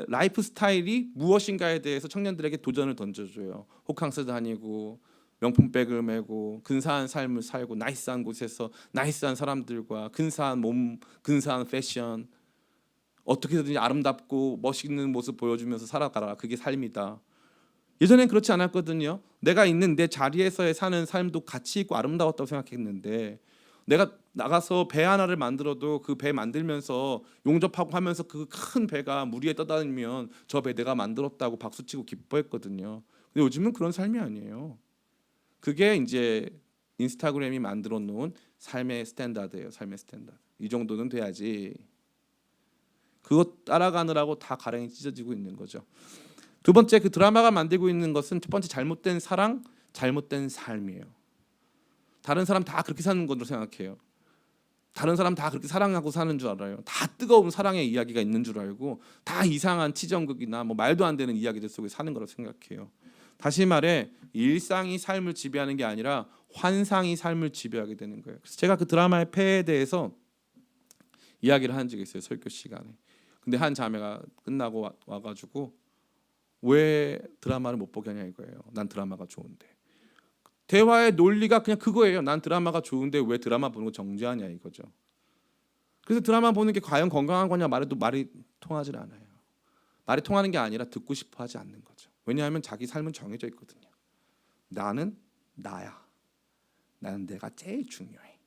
Speaker 1: 라이프 스타일이 무엇인가에 대해서 청년들에게 도전을 던져줘요. 호캉스 다니고 명품백을 메고 근사한 삶을 살고 나이스한 곳에서 나이스한 사람들과 근사한 몸, 근사한 패션 어떻게든지 아름답고 멋있는 모습 보여주면서 살아가라. 그게 삶이다. 예전엔 그렇지 않았거든요. 내가 있는 내 자리에서의 사는 삶도 가치 있고 아름다웠다고 생각했는데 내가 나가서 배 하나를 만들어도 그 배 만들면서 용접하고 하면서 그 큰 배가 물 위에 떠다니면 저 배 내가 만들었다고 박수치고 기뻐했거든요. 근데 요즘은 그런 삶이 아니에요. 그게 이제 인스타그램이 만들어 놓은 삶의 스탠다드예요. 삶의 스탠다드. 이 정도는 돼야지. 그거 따라가느라고 다 가랭이 찢어지고 있는 거죠. 두 번째 그 드라마가 만들고 있는 것은 첫 번째 잘못된 사랑, 잘못된 삶이에요. 다른 사람 다 그렇게 사는 걸로 생각해요. 다른 사람 다 그렇게 사랑하고 사는 줄 알아요. 다 뜨거운 사랑의 이야기가 있는 줄 알고 다 이상한 치정극이나 뭐 말도 안 되는 이야기들 속에 사는 거라고 생각해요. 다시 말해 일상이 삶을 지배하는 게 아니라 환상이 삶을 지배하게 되는 거예요. 그래서 제가 그 드라마의 폐해에 대해서 이야기를 한 적이 있어요. 설교 시간에. 근데 한 자매가 끝나고 와가지고 왜 드라마를 못 보게 하냐 이거예요. 난 드라마가 좋은데. 대화의 논리가 그냥 그거예요. 난 드라마가 좋은데 왜 드라마 보는 거 정지하냐 이거죠. 그래서 드라마 보는 게 과연 건강한 거냐 말해도 말이 통하지 않아요. 말이 통하는 게 아니라 듣고 싶어 하지 않는 거죠. 왜냐하면 자기 삶은 정해져 있거든요. 나는 나야. 나는 내가 제일 중요해.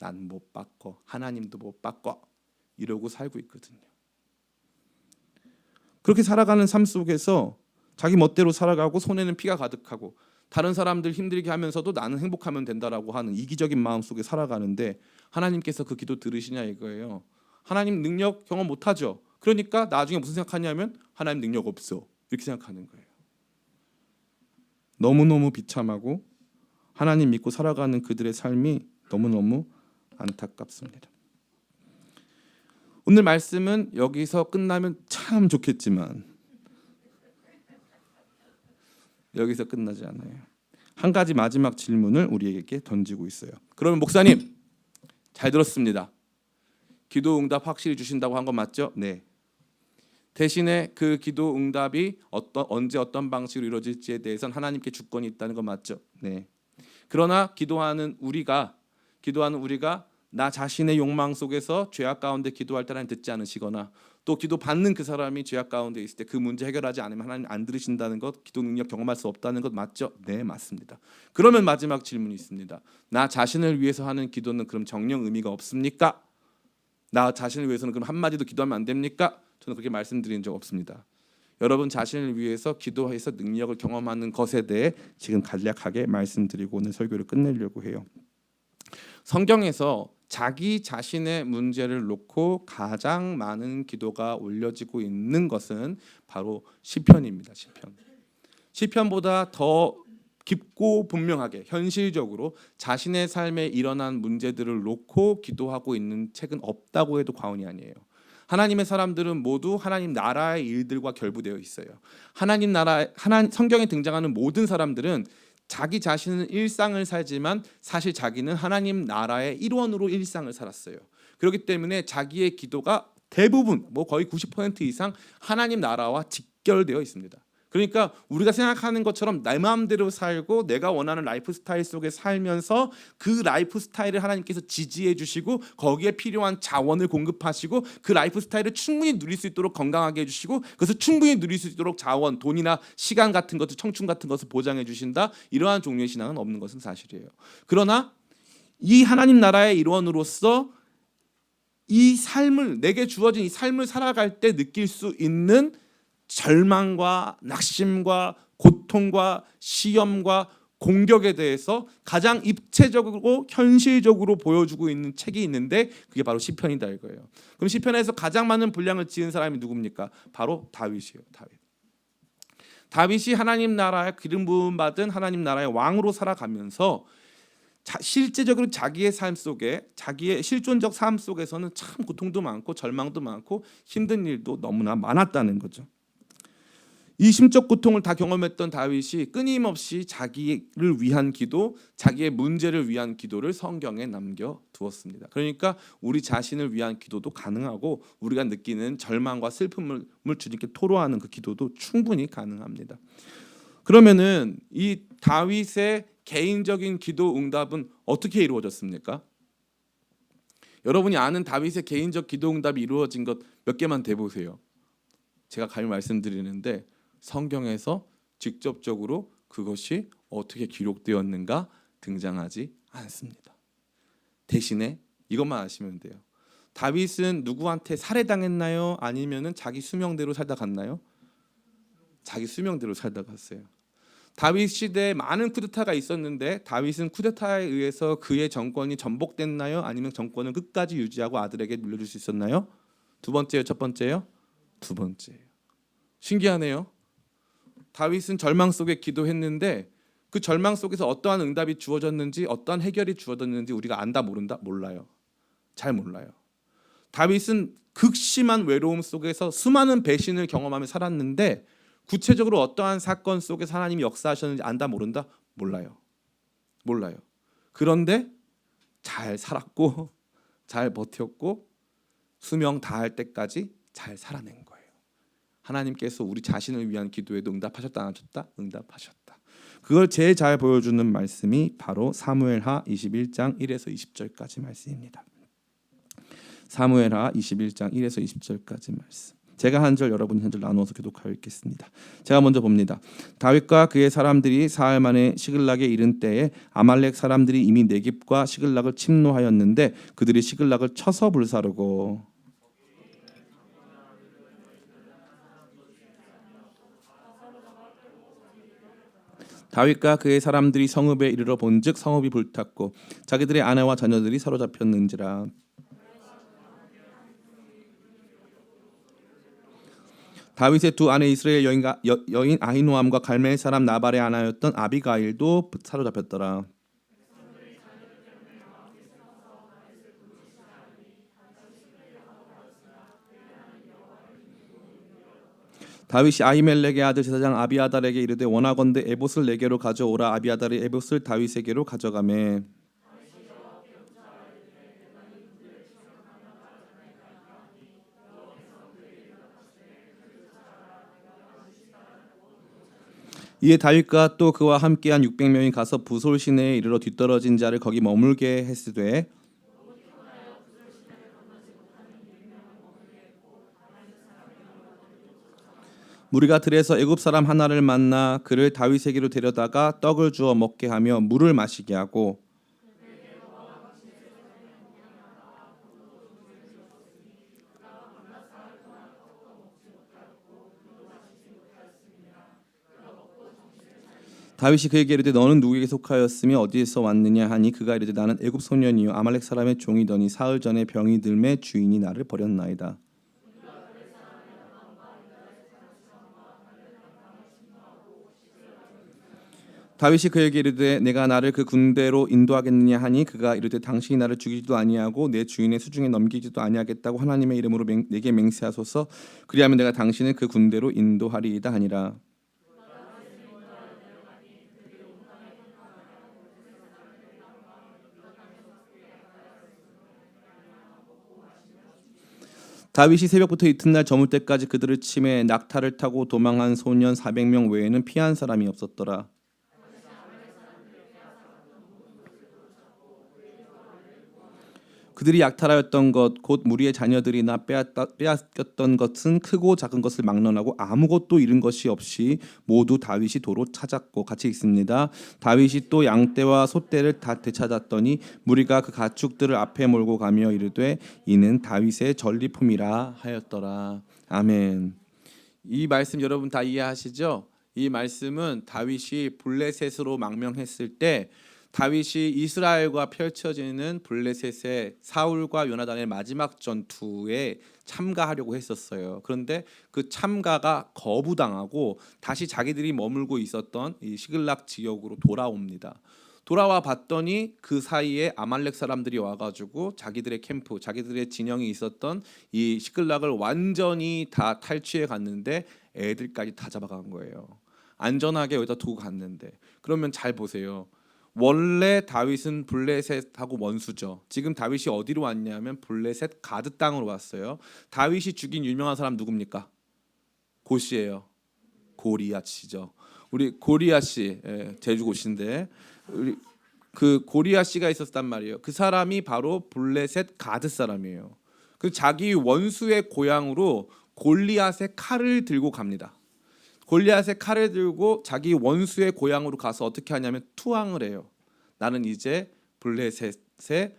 Speaker 1: 난 못 바꿔. 하나님도 못 바꿔. 이러고 살고 있거든요. 그렇게 살아가는 삶 속에서 자기 멋대로 살아가고 손에는 피가 가득하고 다른 사람들 힘들게 하면서도 나는 행복하면 된다라고 하는 이기적인 마음 속에 살아가는데 하나님께서 그 기도 들으시냐 이거예요. 하나님 능력 경험 못하죠. 그러니까 나중에 무슨 생각하냐면 하나님 능력 없어. 이렇게 생각하는 거예요. 너무너무 비참하고 하나님 믿고 살아가는 그들의 삶이 너무너무 안타깝습니다. 오늘 말씀은 여기서 끝나면 참 좋겠지만 여기서 끝나지 않아요. 한 가지 마지막 질문을 우리에게 던지고 있어요. 그러면 목사님 잘 들었습니다. 기도 응답 확실히 주신다고 한 건 맞죠? 네. 대신에 그 기도 응답이 언제 어떤 방식으로 이루어질지에 대해서는 하나님께 주권이 있다는 건 맞죠? 네. 그러나 기도하는 우리가 나 자신의 욕망 속에서 죄악 가운데 기도할 때 하나님 듣지 않으시거나 또 기도 받는 그 사람이 죄악 가운데 있을 때 그 문제 해결하지 않으면 하나님 안 들으신다는 것, 기도 능력 경험할 수 없다는 것 맞죠? 네, 맞습니다. 그러면 마지막 질문이 있습니다. 나 자신을 위해서 하는 기도는 그럼 정령 의미가 없습니까? 나 자신을 위해서는 그럼 한마디도 기도하면 안 됩니까? 저는 그렇게 말씀드린 적 없습니다. 여러분 자신을 위해서 기도해서 능력을 경험하는 것에 대해 지금 간략하게 말씀드리고 오늘 설교를 끝내려고 해요. 성경에서 자기 자신의 문제를 놓고 가장 많은 기도가 올려지고 있는 것은 바로 시편입니다. 시편보다 더 깊고 분명하게 현실적으로 자신의 삶에 일어난 문제들을 놓고 기도하고 있는 책은 없다고 해도 과언이 아니에요. 하나님의 사람들은 모두 하나님 나라의 일들과 결부되어 있어요. 성경에 등장하는 모든 사람들은 자기 자신은 일상을 살지만 사실 자기는 하나님 나라의 일원으로 일상을 살았어요. 그렇기 때문에 자기의 기도가 대부분 거의 90% 이상 하나님 나라와 직결되어 있습니다. 그러니까 우리가 생각하는 것처럼 내 마음대로 살고 내가 원하는 라이프 스타일 속에 살면서 그 라이프 스타일을 하나님께서 지지해 주시고 거기에 필요한 자원을 공급하시고 그 라이프 스타일을 충분히 누릴 수 있도록 건강하게 해주시고 그것을 충분히 누릴 수 있도록 자원, 돈이나 시간 같은 것들, 청춘 같은 것을 보장해 주신다. 이러한 종류의 신앙은 없는 것은 사실이에요. 그러나 이 하나님 나라의 일원으로서 이 삶을, 내게 주어진 이 삶을 살아갈 때 느낄 수 있는 절망과 낙심과 고통과 시험과 공격에 대해서 가장 입체적으로 현실적으로 보여주고 있는 책이 있는데 그게 바로 시편이다 이거예요. 그럼 시편에서 가장 많은 분량을 지은 사람이 누굽니까? 바로 다윗이에요. 다윗이 하나님 나라의 기름 부음 받은 하나님 나라의 왕으로 살아가면서 실제적으로 자기의 삶 속에, 자기의 실존적 삶 속에서는 참 고통도 많고 절망도 많고 힘든 일도 너무나 많았다는 거죠. 이 심적 고통을 다 경험했던 다윗이 끊임없이 자기를 위한 기도, 자기의 문제를 위한 기도를 성경에 남겨두었습니다. 그러니까 우리 자신을 위한 기도도 가능하고 우리가 느끼는 절망과 슬픔을 주님께 토로하는 그 기도도 충분히 가능합니다. 그러면은 이 다윗의 개인적인 기도 응답은 어떻게 이루어졌습니까? 여러분이 아는 다윗의 개인적 기도 응답이 이루어진 것 몇 개만 대보세요. 제가 감히 말씀드리는데 성경에서 직접적으로 그것이 어떻게 기록되었는가 등장하지 않습니다. 대신에 이것만 아시면 돼요. 다윗은 누구한테 살해당했나요? 아니면은 자기 수명대로 살다 갔나요? 자기 수명대로 살다 갔어요. 다윗 시대에 많은 쿠데타가 있었는데 다윗은 쿠데타에 의해서 그의 정권이 전복됐나요? 아니면 정권을 끝까지 유지하고 아들에게 물려줄 수 있었나요? 두 번째요, 첫 번째요? 두 번째예요. 신기하네요. 다윗은 절망 속에 기도했는데 그 절망 속에서 어떠한 응답이 주어졌는지, 어떠한 해결이 주어졌는지 우리가 안다 모른다? 몰라요. 잘 몰라요. 다윗은 극심한 외로움 속에서 수많은 배신을 경험하며 살았는데 구체적으로 어떠한 사건 속에서 하나님이 역사하셨는지 안다 모른다? 몰라요. 그런데 잘 살았고 잘 버텼고 수명 다할 때까지 잘 살아낸 거예요. 하나님께서 우리 자신을 위한 기도에도 응답하셨다 안 하셨다? 응답하셨다. 그걸 제일 잘 보여주는 말씀이 바로 사무엘하 21장 1에서 20절까지 말씀입니다. 사무엘하 21장 1에서 20절까지 말씀. 제가 한 절 여러분이 한 절 나누어서 교독하여 읽겠습니다. 제가 먼저 봅니다. 다윗과 그의 사람들이 사흘 만에 시글락에 이른 때에 아말렉 사람들이 이미 네겝과 시글락을 침노하였는데 그들이 시글락을 쳐서 불사르고 다윗과 그의 사람들이 성읍에 이르러 본즉 성읍이 불탔고 자기들의 아내와 자녀들이 사로잡혔는지라. 다윗의 두 아내 이스라엘 여인 아히노암과 갈멜 사람 나발의 아내였던 아비가일도 사로잡혔더라. 다윗이 아히멜렉의 아들 제사장 아비아달에게 이르되 원하건대 에봇을 내게로 가져오라. 아비아달이 에봇을 다윗에게로 가져가매 이에 다윗과 또 그와 함께한 600명이 가서 부솔 시내에 이르러 뒤떨어진 자를 거기 머물게 했으되 무리가 들에서 애굽 사람 하나를 만나 그를 다윗에게로 데려다가 떡을 주어 먹게 하며 물을 마시게 하고 다윗이 그에게 이르되 너는 누구에게 속하였으며 어디에서 왔느냐 하니 그가 이르되 나는 애굽 소년이요 아말렉 사람의 종이더니 사흘 전에 병이 들매 주인이 나를 버렸나이다.
Speaker 2: 다윗이 그에게 이르되 내가 나를 그 군대로 인도하겠느냐 하니 그가 이르되 당신이 나를 죽이지도 아니하고 내 주인의 수중에 넘기지도 아니하겠다고 하나님의 이름으로 내게 맹세하소서. 그리하면 내가 당신을 그 군대로 인도하리이다 하니라. 다윗이 새벽부터 이튿날 저물 때까지 그들을 치매 낙타를 타고 도망한 소년 400명 외에는 피한 사람이 없었더라. 그들이 약탈하였던 것 곧 무리의 자녀들이나 빼앗겼던 것은 크고 작은 것을 막론하고 아무것도 잃은 것이 없이 모두 다윗이 도로 찾았고, 같이 있습니다. 다윗이 또 양떼와 소떼를 다 되찾았더니 무리가 그 가축들을 앞에 몰고 가며 이르되 이는 다윗의 전리품이라 하였더라. 아멘.
Speaker 1: 이 말씀 여러분 다 이해하시죠? 이 말씀은 다윗이 블레셋으로 망명했을 때 다윗이 이스라엘과 펼쳐지는 블레셋의 사울과 요나단의 마지막 전투에 참가하려고 했었어요. 그런데 그 참가가 거부당하고 다시 자기들이 머물고 있었던 이 시글락 지역으로 돌아옵니다. 돌아와 봤더니 그 사이에 아말렉 사람들이 와가지고 자기들의 캠프, 자기들의 진영이 있었던 이 시글락을 완전히 다 탈취해 갔는데 애들까지 다 잡아간 거예요. 안전하게 여기다 두고 갔는데. 그러면 잘 보세요. 원래 다윗은 블레셋하고 원수죠. 지금 다윗이 어디로 왔냐면 블레셋 가드 땅으로 왔어요. 다윗이 죽인 유명한 사람 누굽니까? 곧이에요. 고리앗이죠. 우리 고리앗이 제주 곧인데 우리 그 고리앗이가 있었단 말이에요. 그 사람이 바로 블레셋 가드 사람이에요. 그 자기 원수의 고향으로 골리앗의 칼을 들고 갑니다. 골리앗의 칼을 들고 자기 원수의 고향으로 가서 어떻게 하냐면 투항을 해요. 나는 이제 블레셋의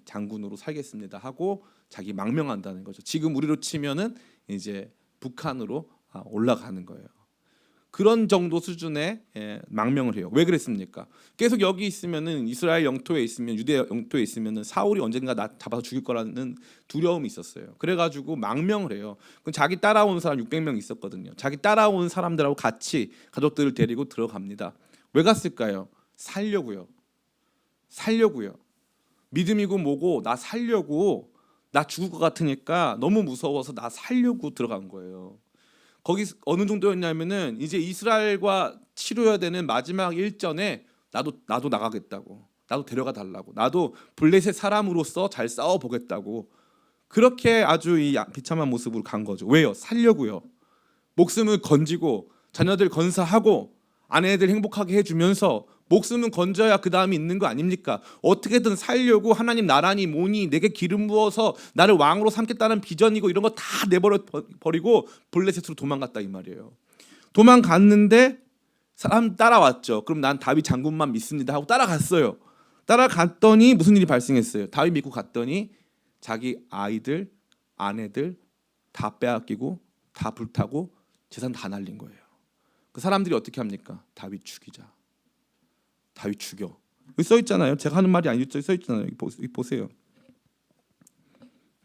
Speaker 1: 장군으로 살겠습니다 하고 자기 망명한다는 거죠. 지금 우리로 치면은 이제 북한으로 올라가는 거예요. 그런 정도 수준의 망명을 해요. 왜 그랬습니까? 계속 여기 있으면은 이스라엘 영토에 있으면 유대 영토에 있으면은 사울이 언젠가 나 잡아서 죽일 거라는 두려움이 있었어요. 그래가지고 망명을 해요. 그럼 자기 따라온 사람 600명 있었거든요. 자기 따라온 사람들하고 같이 가족들을 데리고 들어갑니다. 왜 갔을까요? 살려고요. 믿음이고 뭐고 나 살려고, 나 죽을 것 같으니까 너무 무서워서 나 살려고 들어간 거예요. 거기 어느 정도였냐면은 이제 이스라엘과 치러야 되는 마지막 일전에 나도 나가겠다고, 나도 데려가 달라고, 나도 블레셋 사람으로서 잘 싸워 보겠다고, 그렇게 아주 이 비참한 모습으로 간 거죠. 왜요? 살려고요. 목숨을 건지고 자녀들 건사하고 아내들 행복하게 해주면서 목숨은 건져야 그 다음이 있는 거 아닙니까? 어떻게든 살려고 하나님 나라니 뭐니 내게 기름 부어서 나를 왕으로 삼겠다는 비전이고 이런 거 다 내버려버리고 블레셋으로 도망갔다 이 말이에요. 도망갔는데 사람 따라왔죠. 그럼 난 다윗 장군만 믿습니다 하고 따라갔어요. 따라갔더니 무슨 일이 발생했어요? 다윗 믿고 갔더니 자기 아이들, 아내들 다 빼앗기고 다 불타고 재산 다 날린 거예요. 그 사람들이 어떻게 합니까? 다윗 죽이자. 다윗 죽여. 여기 써 있잖아요. 제가 하는 말이 아니죠. 써 있잖아요. 여기 보세요.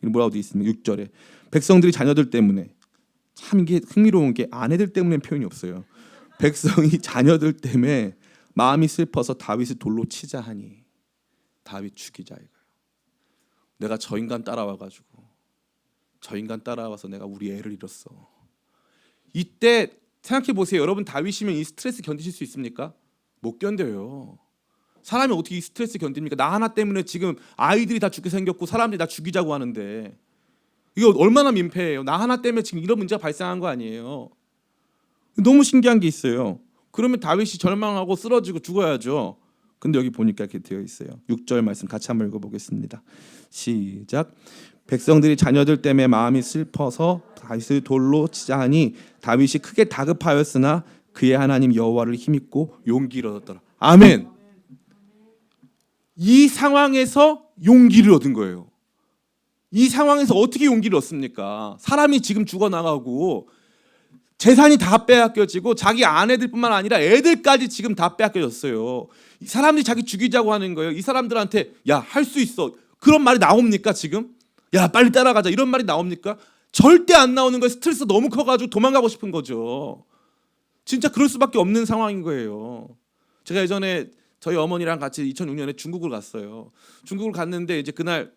Speaker 1: 뭐라고 돼 있습니까? 6절에 백성들이 자녀들 때문에, 참 이게 흥미로운 게 아내들 때문에 표현이 없어요. 백성이 자녀들 때문에 마음이 슬퍼서 다윗을 돌로 치자 하니 다윗 죽이자 이거예요. 내가 저 인간 따라와가지고 저 인간 따라와서 내가 우리 애를 잃었어. 이때 생각해 보세요. 여러분 다윗이면 이 스트레스 견디실 수 있습니까? 못 견뎌요. 사람이 어떻게 이 스트레스 견딥니까? 나 하나 때문에 지금 아이들이 다 죽게 생겼고 사람들이 다 죽이자고 하는데 이거 얼마나 민폐예요. 나 하나 때문에 지금 이런 문제가 발생한 거 아니에요. 너무 신기한 게 있어요. 그러면 다윗이 절망하고 쓰러지고 죽어야죠. 근데 여기 보니까 이렇게 되어 있어요. 6절 말씀 같이 한번 읽어보겠습니다. 시작. 백성들이 자녀들 때문에 마음이 슬퍼서 다윗을 돌로 치자 하니 다윗이 크게 다급하였으나 그의 하나님 여호와를 힘입고 용기를 얻었더라. 아멘. 이 상황에서 용기를 얻은 거예요. 이 상황에서 어떻게 용기를 얻습니까? 사람이 지금 죽어나가고 재산이 다 빼앗겨지고 자기 아내들뿐만 아니라 애들까지 지금 다 빼앗겨졌어요. 이 사람들이 자기 죽이자고 하는 거예요. 이 사람들한테 야, 할 수 있어. 그런 말이 나옵니까 지금? 야, 빨리 따라가자. 이런 말이 나옵니까? 절대 안 나오는 거예요. 스트레스 너무 커가지고 도망가고 싶은 거죠. 진짜 그럴 수밖에 없는 상황인 거예요. 제가 예전에 저희 어머니랑 같이 2006년에 중국을 갔어요. 중국을 갔는데 이제 그날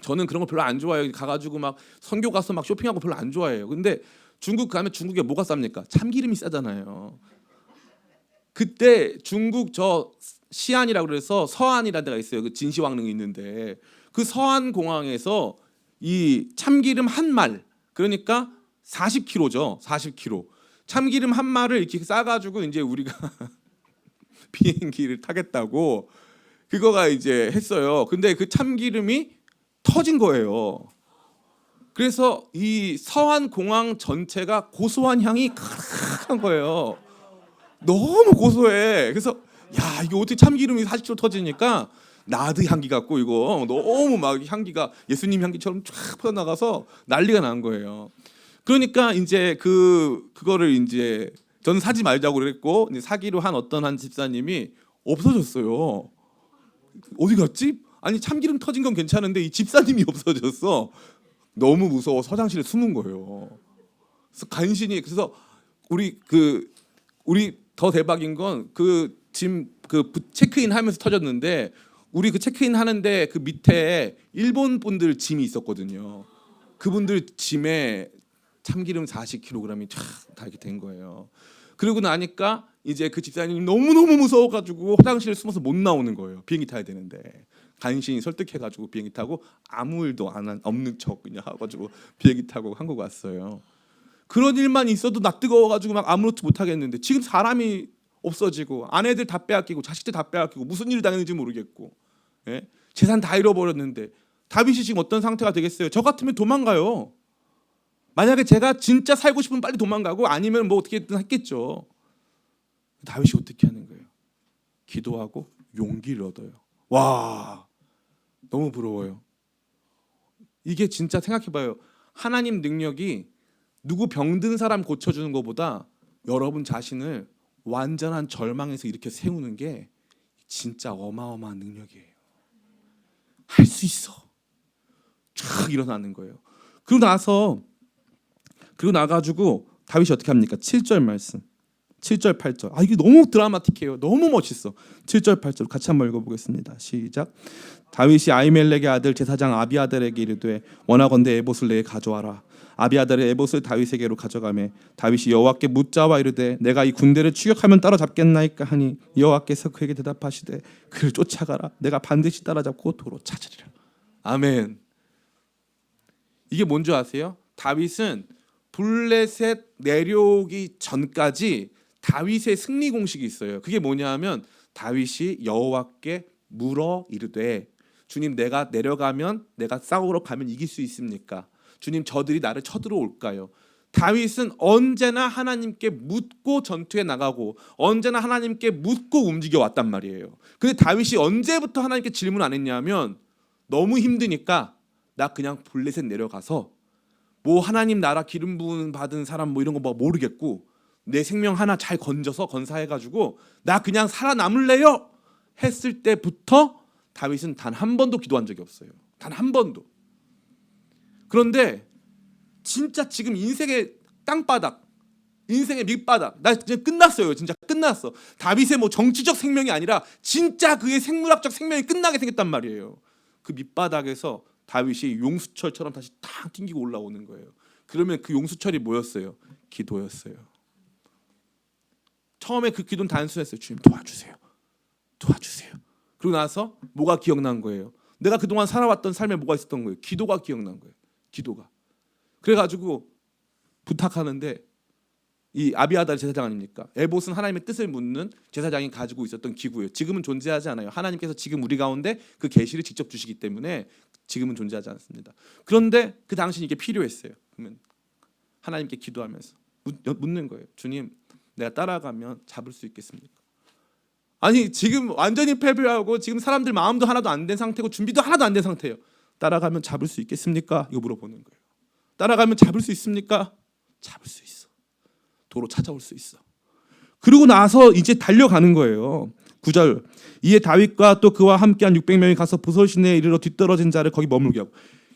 Speaker 1: 저는 그런 거 별로 안 좋아해요. 가가지고 막 선교 가서 막 쇼핑하고 별로 안 좋아해요. 근데 중국 가면 중국에 뭐가 쌉니까? 참기름이 싸잖아요. 그때 중국 저 시안이라고 그래서 서안이라는 데가 있어요. 그 진시황릉이 있는데 그 서안 공항에서 이 참기름 한 말, 그러니까 40kg죠. 40kg. 참기름 한 말을 이렇게 싸가지고 이제 우리가 비행기를 타겠다고 그거가 이제 했어요. 근데 그 참기름이 터진 거예요. 그래서 이 서안 공항 전체가 고소한 향이 가득한 거예요. 너무 고소해. 그래서 야, 이거 어떻게 참기름이 40kg 터지니까 나드 향기 같고 이거 너무 막 향기가 예수님 향기처럼 쫙 퍼져나가서 난리가 난 거예요. 그러니까 이제 그거를 이제 저는 사지 말자고 그랬고 이제 사기로 한 어떤 한 집사님이 없어졌어요. 어디 갔지? 아니 참기름 터진 건 괜찮은데 이 집사님이 없어졌어. 너무 무서워 화장실에 숨은 거예요. 그래서 간신히 그래서 우리 더 대박인 건 그 짐 체크인 하면서 터졌는데 우리 그 체크인 하는데 그 밑에 일본 분들 짐이 있었거든요. 그분들 짐에 참기름 40kg이 다 이렇게 된 거예요. 그러고 나니까 이제 그 집사님이 너무너무 무서워가지고 화장실에 숨어서 못 나오는 거예요. 비행기 타야 되는데 간신히 설득해가지고 비행기 타고 아무 일도 없는 척 그냥 해가지고 비행기 타고 한국 왔어요. 그런 일만 있어도 나 뜨거워가지고 막 아무렇지 못하겠는데 지금 사람이 없어지고 아내들 다 빼앗기고 자식들 다 빼앗기고 무슨 일을 당했는지 모르겠고 예? 재산 다 잃어버렸는데 다윗이 지금 어떤 상태가 되겠어요? 저 같으면 도망가요. 만약에 제가 진짜 살고 싶으면 빨리 도망가고 아니면 뭐 어떻게든 했겠죠. 다윗이 어떻게 하는 거예요? 기도하고 용기를 얻어요. 와, 너무 부러워요. 이게 진짜 생각해봐요. 하나님 능력이 누구 병든 사람 고쳐주는 것보다 여러분 자신을 완전한 절망에서 이렇게 세우는 게 진짜 어마어마한 능력이에요. 할 수 있어. 쫙 일어나는 거예요. 그리고 나가지고 다윗이 어떻게 합니까? 7절 말씀. 7절 8절. 아 이게 너무 드라마틱해요. 너무 멋있어. 7절 8절 같이 한번 읽어보겠습니다. 시작. 다윗이 아히멜렉의 아들 제사장 아비아달에게 이르되 원하건대 에봇을 내게 가져와라. 아비아달의 에봇을 다윗에게로 가져가매 다윗이 여호와께 묻자와 이르되 내가 이 군대를 추격하면 따라잡겠나이까 하니 여호와께서 그에게 대답하시되 그를 쫓아가라. 내가 반드시 따라잡고 도로 찾으리라. 아멘. 이게 뭔지 아세요? 다윗은 블레셋 내려오기 전까지 다윗의 승리 공식이 있어요. 그게 뭐냐하면 다윗이 여호와께 물어 이르되 주님 내가 내려가면 내가 싸우러 가면 이길 수 있습니까? 주님 저들이 나를 쳐들어올까요? 다윗은 언제나 하나님께 묻고 전투에 나가고 언제나 하나님께 묻고 움직여 왔단 말이에요. 근데 다윗이 언제부터 하나님께 질문 안 했냐면 너무 힘드니까 나 그냥 블레셋 내려가서 뭐 하나님 나라 기름 부음 받은 사람 뭐 이런 거 뭐 모르겠고 내 생명 하나 잘 건져서 건사해가지고 나 그냥 살아남을래요 했을 때부터 다윗은 단 한 번도 기도한 적이 없어요. 단 한 번도. 그런데 진짜 지금 인생의 땅바닥, 인생의 밑바닥, 나 진짜 끝났어요. 진짜 끝났어. 다윗의 뭐 정치적 생명이 아니라 진짜 그의 생물학적 생명이 끝나게 생겼단 말이에요. 그 밑바닥에서 다윗이 용수철처럼 다시 탁 튕기고 올라오는 거예요. 그러면 그 용수철이 뭐였어요? 기도였어요. 처음에 그 기도는 단순했어요. 주님 도와주세요. 도와주세요. 그리고 나서 뭐가 기억난 거예요? 내가 그동안 살아왔던 삶에 뭐가 있었던 거예요? 기도가 기억난 거예요. 기도가. 그래가지고 부탁하는데 이 아비아달 제사장 아닙니까? 에봇은 하나님의 뜻을 묻는 제사장이 가지고 있었던 기구예요. 지금은 존재하지 않아요. 하나님께서 지금 우리 가운데 그 계시를 직접 주시기 때문에 지금은 존재하지 않습니다. 그런데 그 당시 이게 필요했어요. 그러면 하나님께 기도하면서 묻는 거예요. 주님, 내가 따라가면 잡을 수 있겠습니까? 아니 지금 완전히 패배하고 지금 사람들 마음도 하나도 안 된 상태고 준비도 하나도 안 된 상태예요. 따라가면 잡을 수 있겠습니까? 이거 물어보는 거예요. 따라가면 잡을 수 있습니까? 잡을 수 있어. 도로 찾아올 수 있어. 그러고 나서 이제 달려가는 거예요. 9절. 이에 다윗과 또 그와 함께한 600명이 가서 부솔시내에 이르러 뒤떨어진 자를 거기 머물게 하고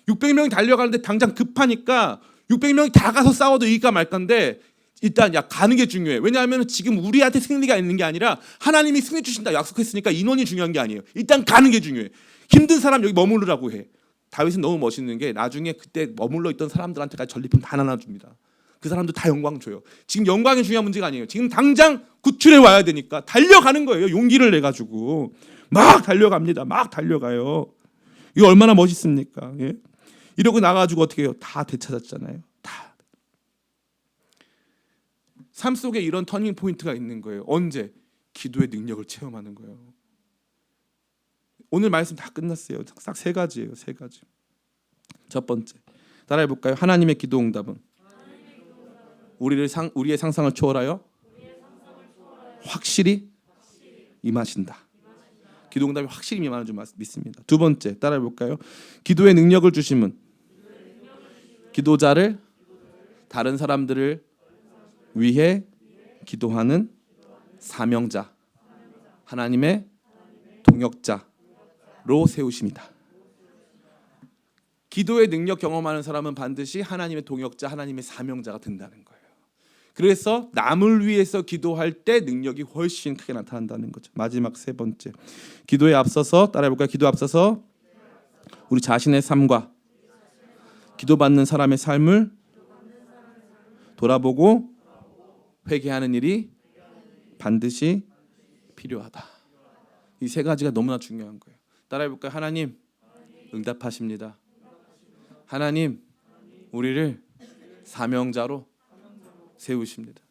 Speaker 1: 600명이 달려가는데 당장 급하니까 600명이 다 가서 싸워도 이길까 말까인데 일단 가는 게 중요해. 왜냐하면 지금 우리한테 승리가 있는 게 아니라 하나님이 승리 주신다 약속했으니까 인원이 중요한 게 아니에요. 일단 가는 게 중요해. 힘든 사람 여기 머무르라고 해. 다윗은 너무 멋있는 게 나중에 그때 머물러 있던 사람들한테까지 전리품 다 나눠줍니다. 그 사람도 다 영광 줘요. 지금 영광이 중요한 문제가 아니에요. 지금 당장 구출해 와야 되니까 달려가는 거예요. 용기를 내 가지고 막 달려갑니다. 막 달려가요. 이거 얼마나 멋있습니까? 예? 이러고 나가지고 어떻게 해요? 다 되찾았잖아요. 다. 삶 속에 이런 터닝 포인트가 있는 거예요. 언제? 기도의 능력을 체험하는 거예요. 오늘 말씀 다 끝났어요. 딱 3가지예요. 3가지. 첫 번째, 따라해 볼까요? 하나님의 기도 응답은 우리의 상상을 초월하여 확실히 임하신다. 기도 응답이 확실히 임하는 줄 믿습니다. 두 번째, 따라해 볼까요? 기도의 능력을 주심은 기도자를 다른 사람들을 위해 기도하는 사명자, 하나님의 동역자로 세우십니다. 기도의 능력 경험하는 사람은 반드시 하나님의 동역자, 하나님의 사명자가 된다는 거예요. 그래서 남을 위해서 기도할 때 능력이 훨씬 크게 나타난다는 거죠. 마지막 3번째, 기도에 앞서서 따라해 볼까요? 기도에 앞서서 우리 자신의 삶과 기도받는 사람의 삶을 돌아보고 회개하는 일이 반드시 필요하다. 이 3가지가 너무나 중요한 거예요. 따라해 볼까요? 하나님 응답하십니다. 하나님 우리를 사명자로 세우십니다.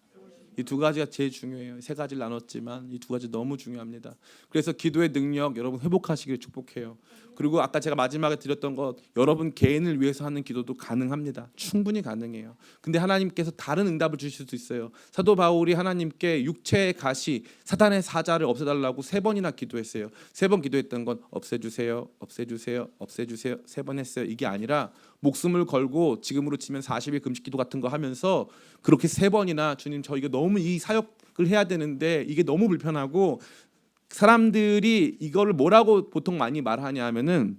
Speaker 1: 이 2가지가 제일 중요해요. 3가지를 나눴지만 이 2가지 너무 중요합니다. 그래서 기도의 능력 여러분 회복하시기를 축복해요. 그리고 아까 제가 마지막에 드렸던 것, 여러분 개인을 위해서 하는 기도도 가능합니다. 충분히 가능해요. 근데 하나님께서 다른 응답을 주실 수 있어요. 사도 바울이 하나님께 육체의 가시, 사단의 사자를 없애달라고 3번이나 기도했어요. 3번 기도했던 건 없애주세요, 없애주세요, 없애주세요 3번 했어요. 이게 아니라 목숨을 걸고 지금으로 치면 40일 금식기도 같은 거 하면서 그렇게 3번이나 주님 저 이거 너무 이 사역을 해야 되는데 이게 너무 불편하고, 사람들이 이거를 뭐라고 보통 많이 말하냐 하면은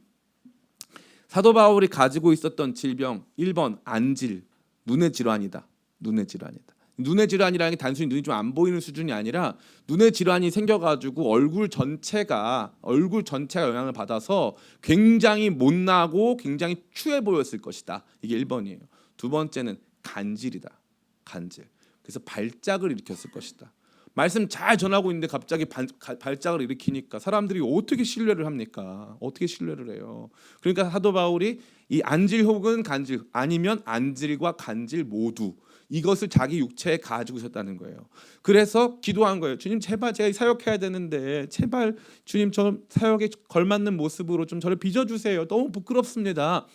Speaker 1: 사도 바울이 가지고 있었던 질병 1번 안질, 눈의 질환이다. 눈의 질환이다. 눈의 질환이라는 게 단순히 눈이 좀 안 보이는 수준이 아니라 눈의 질환이 생겨가지고 얼굴 전체가 영향을 받아서 굉장히 못나고 굉장히 추해 보였을 것이다. 이게 1번이에요. 2번째는 간질이다. 간질. 그래서 발작을 일으켰을 것이다. 말씀 잘 전하고 있는데 갑자기 발작을 일으키니까 사람들이 어떻게 신뢰를 합니까? 어떻게 신뢰를 해요? 그러니까 사도 바울이 이 안질 혹은 간질, 아니면 안질과 간질 모두 이것을 자기 육체에 가지고 있었다는 거예요. 그래서 기도한 거예요. 주님 제발 제가 사역해야 되는데 제발 주님 저 사역에 걸맞는 모습으로 좀 저를 빚어주세요. 너무 부끄럽습니다.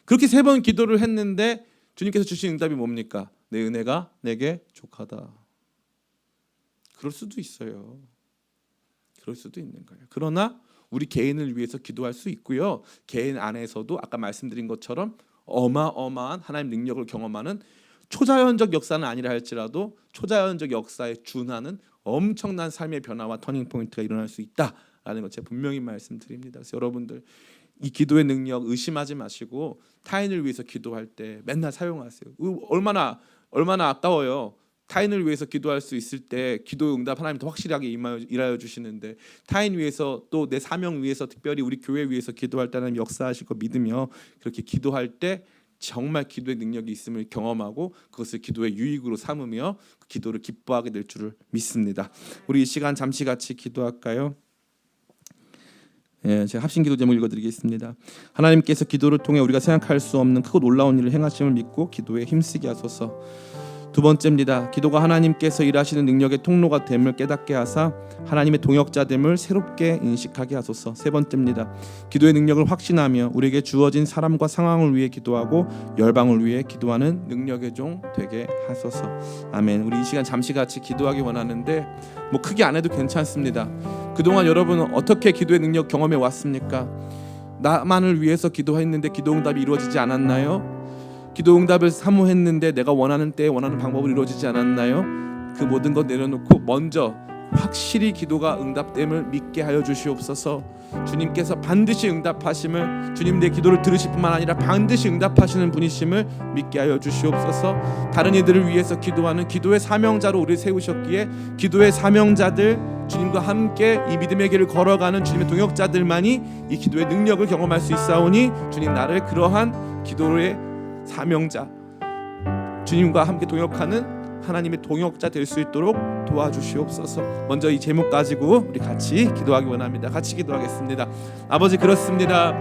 Speaker 1: 그렇게 3번 기도를 했는데 주님께서 주신 응답이 뭡니까? 내 은혜가 내게 족하다. 그럴 수도 있어요. 그럴 수도 있는 거예요. 그러나 우리 개인을 위해서 기도할 수 있고요. 개인 안에서도 아까 말씀드린 것처럼 어마어마한 하나님 능력을 경험하는 초자연적 역사는 아니라 할지라도 초자연적 역사에 준하는 엄청난 삶의 변화와 터닝 포인트가 일어날 수 있다라는 것 제가 분명히 말씀드립니다. 그래서 여러분들 이 기도의 능력 의심하지 마시고 타인을 위해서 기도할 때 맨날 사용하세요. 얼마나 아까워요. 타인을 위해서 기도할 수 있을 때 기도 응답 하나님 더 확실하게 일하여 주시는데, 타인 위해서 또 내 사명 위해서 특별히 우리 교회 위해서 기도할 때 하나님 역사하실 거 믿으며 그렇게 기도할 때 정말 기도의 능력이 있음을 경험하고 그것을 기도의 유익으로 삼으며 그 기도를 기뻐하게 될 줄을 믿습니다. 우리 이 시간 잠시 같이 기도할까요? 제가 합심기도 제목 읽어드리겠습니다. 하나님께서 기도를 통해 우리가 생각할 수 없는 크고 놀라운 일을 행하심을 믿고 기도에 힘쓰게 하소서. 2번째입니다. 기도가 하나님께서 일하시는 능력의 통로가 됨을 깨닫게 하사 하나님의 동역자됨을 새롭게 인식하게 하소서. 3번째입니다. 기도의 능력을 확신하며 우리에게 주어진 사람과 상황을 위해 기도하고 열방을 위해 기도하는 능력의 종 되게 하소서. 아멘. 우리 이 시간 잠시 같이 기도하기 원하는데 뭐 크게 안 해도 괜찮습니다. 그동안 여러분은 어떻게 기도의 능력 경험해 왔습니까? 나만을 위해서 기도했는데 기도 응답이 이루어지지 않았나요? 기도 응답을 사모했는데 내가 원하는 때에 원하는 방법으로 이루어지지 않았나요? 그 모든 것 내려놓고 먼저 확실히 기도가 응답됨을 믿게 하여 주시옵소서. 주님께서 반드시 응답하심을, 주님 내 기도를 들으실 뿐만 아니라 반드시 응답하시는 분이심을 믿게 하여 주시옵소서. 다른 이들을 위해서 기도하는 기도의 사명자로 우리를 세우셨기에 기도의 사명자들, 주님과 함께 이 믿음의 길을 걸어가는 주님의 동역자들만이 이 기도의 능력을 경험할 수 있사오니 주님 나를 그러한 기도의 사명자, 주님과 함께 동역하는 하나님의 동역자 될 수 있도록 도와주시옵소서. 먼저 이 제목 가지고 우리 같이 기도하기 원합니다. 같이 기도하겠습니다. 아버지, 그렇습니다.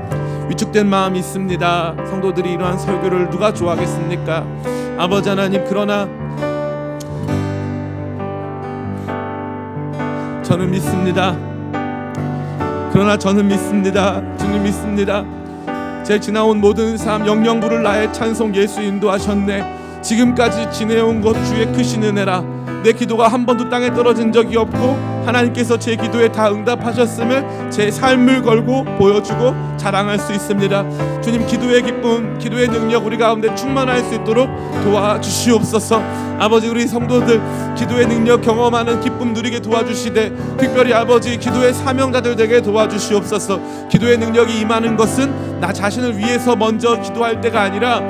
Speaker 1: 위축된 마음이 있습니다. 성도들이 이러한 설교를 누가 좋아하겠습니까? 아버지 하나님, 그러나 저는 믿습니다. 그러나 저는 믿습니다. 주님 믿습니다. 제 지나온 모든 삶 영영부를 나의 찬송 예수 인도하셨네. 지금까지 지내온 것 주의 크신 은혜라. 내 기도가 한 번도 땅에 떨어진 적이 없고 하나님께서 제 기도에 다 응답하셨음을 제 삶을 걸고 보여주고 자랑할 수 있습니다. 주님, 기도의 기쁨, 기도의 능력 우리 가운데 충만할 수 있도록 도와주시옵소서. 아버지, 우리 성도들 기도의 능력 경험하는 기쁨 누리게 도와주시되 특별히 아버지 기도의 사명자들 되게 도와주시옵소서. 기도의 능력이 임하는 것은 나 자신을 위해서 먼저 기도할 때가 아니라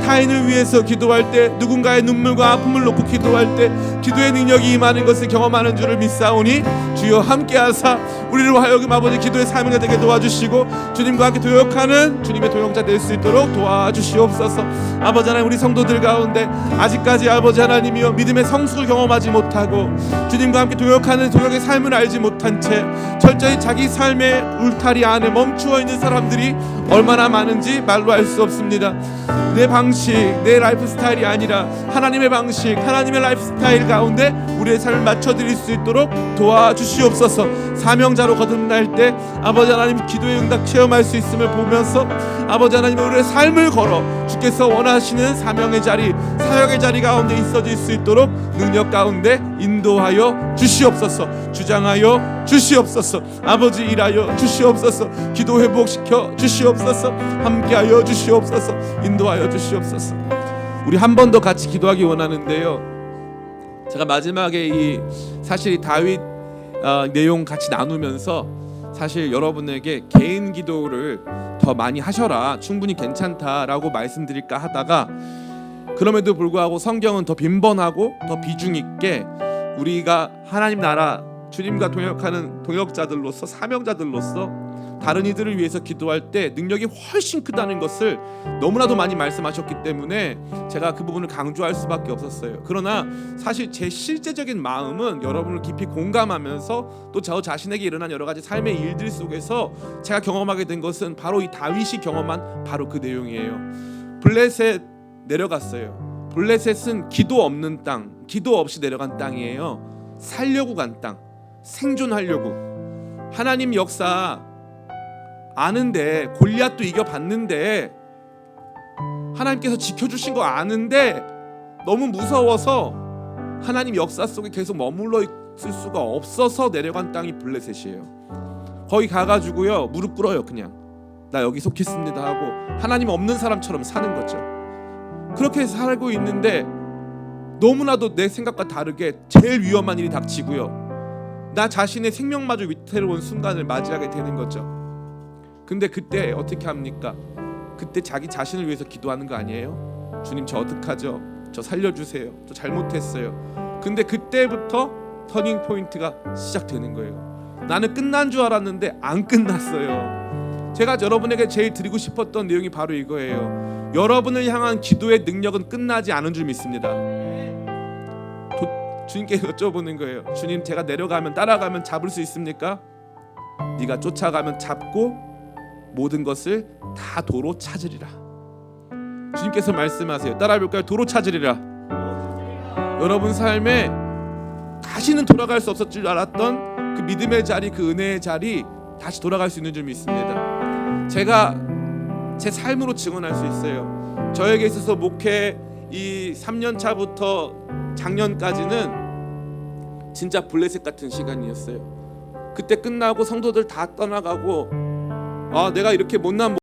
Speaker 1: 타인을 위해서 기도할 때, 누군가의 눈물과 아픔을 놓고 기도할 때 기도의 능력이 임하는 것을 경험하는 줄을 믿사오니 주여 함께하사 우리로 하여금 아버지 기도의 사명자 되게 도와주시고 주님과 함께 도역하는 주님의 도역자 될 수 있도록 도와주시옵소서. 아버지 하나님, 우리 성도들 가운데 아직까지 아버지 하나님이여 믿음의 성숙을 경험하지 못하고 주님과 함께 도역하는 도역의 삶을 알지 못한 채 철저히 자기 삶의 울타리 안에 멈추어 있는 사람들이 얼마나 많은지 말로 알 수 없습니다. 내 방식, 내 라이프 스타일이 아니라 하나님의 방식, 하나님의 라이프 스타일 가운데 우리의 삶을 맞춰드릴 수 있도록 도와주시옵소서. 사명자로 거듭날 때 아버지 하나님 기도의 응답 체험할 수 있음을 보면서 아버지 하나님 우리의 삶을 걸어 주께서 원하시는 사명의 자리, 사역의 자리 가운데 있어질 수 있도록 능력 가운데 인도하여 주시옵소서. 주장하여 주시옵소서. 아버지, 일하여 주시옵소서. 기도 회복시켜 주시옵소서. 함께하여 주시옵소서. 인도하여 주시옵소서. 우리 한 번 더 같이 기도하기 원하는데요, 제가 마지막에 이 사실 이 다윗 내용 같이 나누면서 사실 여러분에게 개인 기도를 더 많이 하셔라, 충분히 괜찮다라고 말씀드릴까 하다가 그럼에도 불구하고 성경은 더 빈번하고 더 비중 있게 우리가 하나님 나라 주님과 동역하는 동역자들로서, 사명자들로서 다른 이들을 위해서 기도할 때 능력이 훨씬 크다는 것을 너무나도 많이 말씀하셨기 때문에 제가 그 부분을 강조할 수밖에 없었어요. 그러나 사실 제 실제적인 마음은 여러분을 깊이 공감하면서 또 저 자신에게 일어난 여러 가지 삶의 일들 속에서 제가 경험하게 된 것은 바로 이 다윗이 경험한 바로 그 내용이에요. 블레셋 내려갔어요. 블레셋은 기도 없는 땅, 기도 없이 내려간 땅이에요. 살려고 간 땅, 생존하려고. 하나님 역사 아는데, 골리앗도 이겨봤는데, 하나님께서 지켜주신 거 아는데 너무 무서워서 하나님 역사 속에 계속 머물러 있을 수가 없어서 내려간 땅이 블레셋이에요. 거기 가가지고요 무릎 꿇어요. 그냥 나 여기 속했습니다 하고 하나님 없는 사람처럼 사는 거죠. 그렇게 살고 있는데 너무나도 내 생각과 다르게 제일 위험한 일이 닥치고요, 나 자신의 생명마저 위태로운 순간을 맞이하게 되는 거죠. 근데 그때 어떻게 합니까? 그때 자기 자신을 위해서 기도하는 거 아니에요? 주님, 저 어떡하죠? 저 살려주세요. 저 잘못했어요. 근데 그때부터 터닝 포인트가 시작되는 거예요. 나는 끝난 줄 알았는데 안 끝났어요. 제가 여러분에게 제일 드리고 싶었던 내용이 바로 이거예요. 여러분을 향한 기도의 능력은 끝나지 않은 줄 믿습니다. 주님께 여쭤보는 거예요. 주님, 제가 내려가면, 따라가면 잡을 수 있습니까? 네가 쫓아가면 잡고 모든 것을 다 도로 찾으리라. 주님께서 말씀하세요. 따라해볼까요? 도로 찾으리라. 여러분 삶에 다시는 돌아갈 수 없을 줄 알았던 그 믿음의 자리, 그 은혜의 자리 다시 돌아갈 수 있는 줄 믿습니다. 제가 제 삶으로 증언할 수 있어요. 저에게 있어서 목회 이 3년 차부터 작년까지는 진짜 블레셋 같은 시간이었어요. 그때 끝나고 성도들 다 떠나가고, 내가 이렇게 못난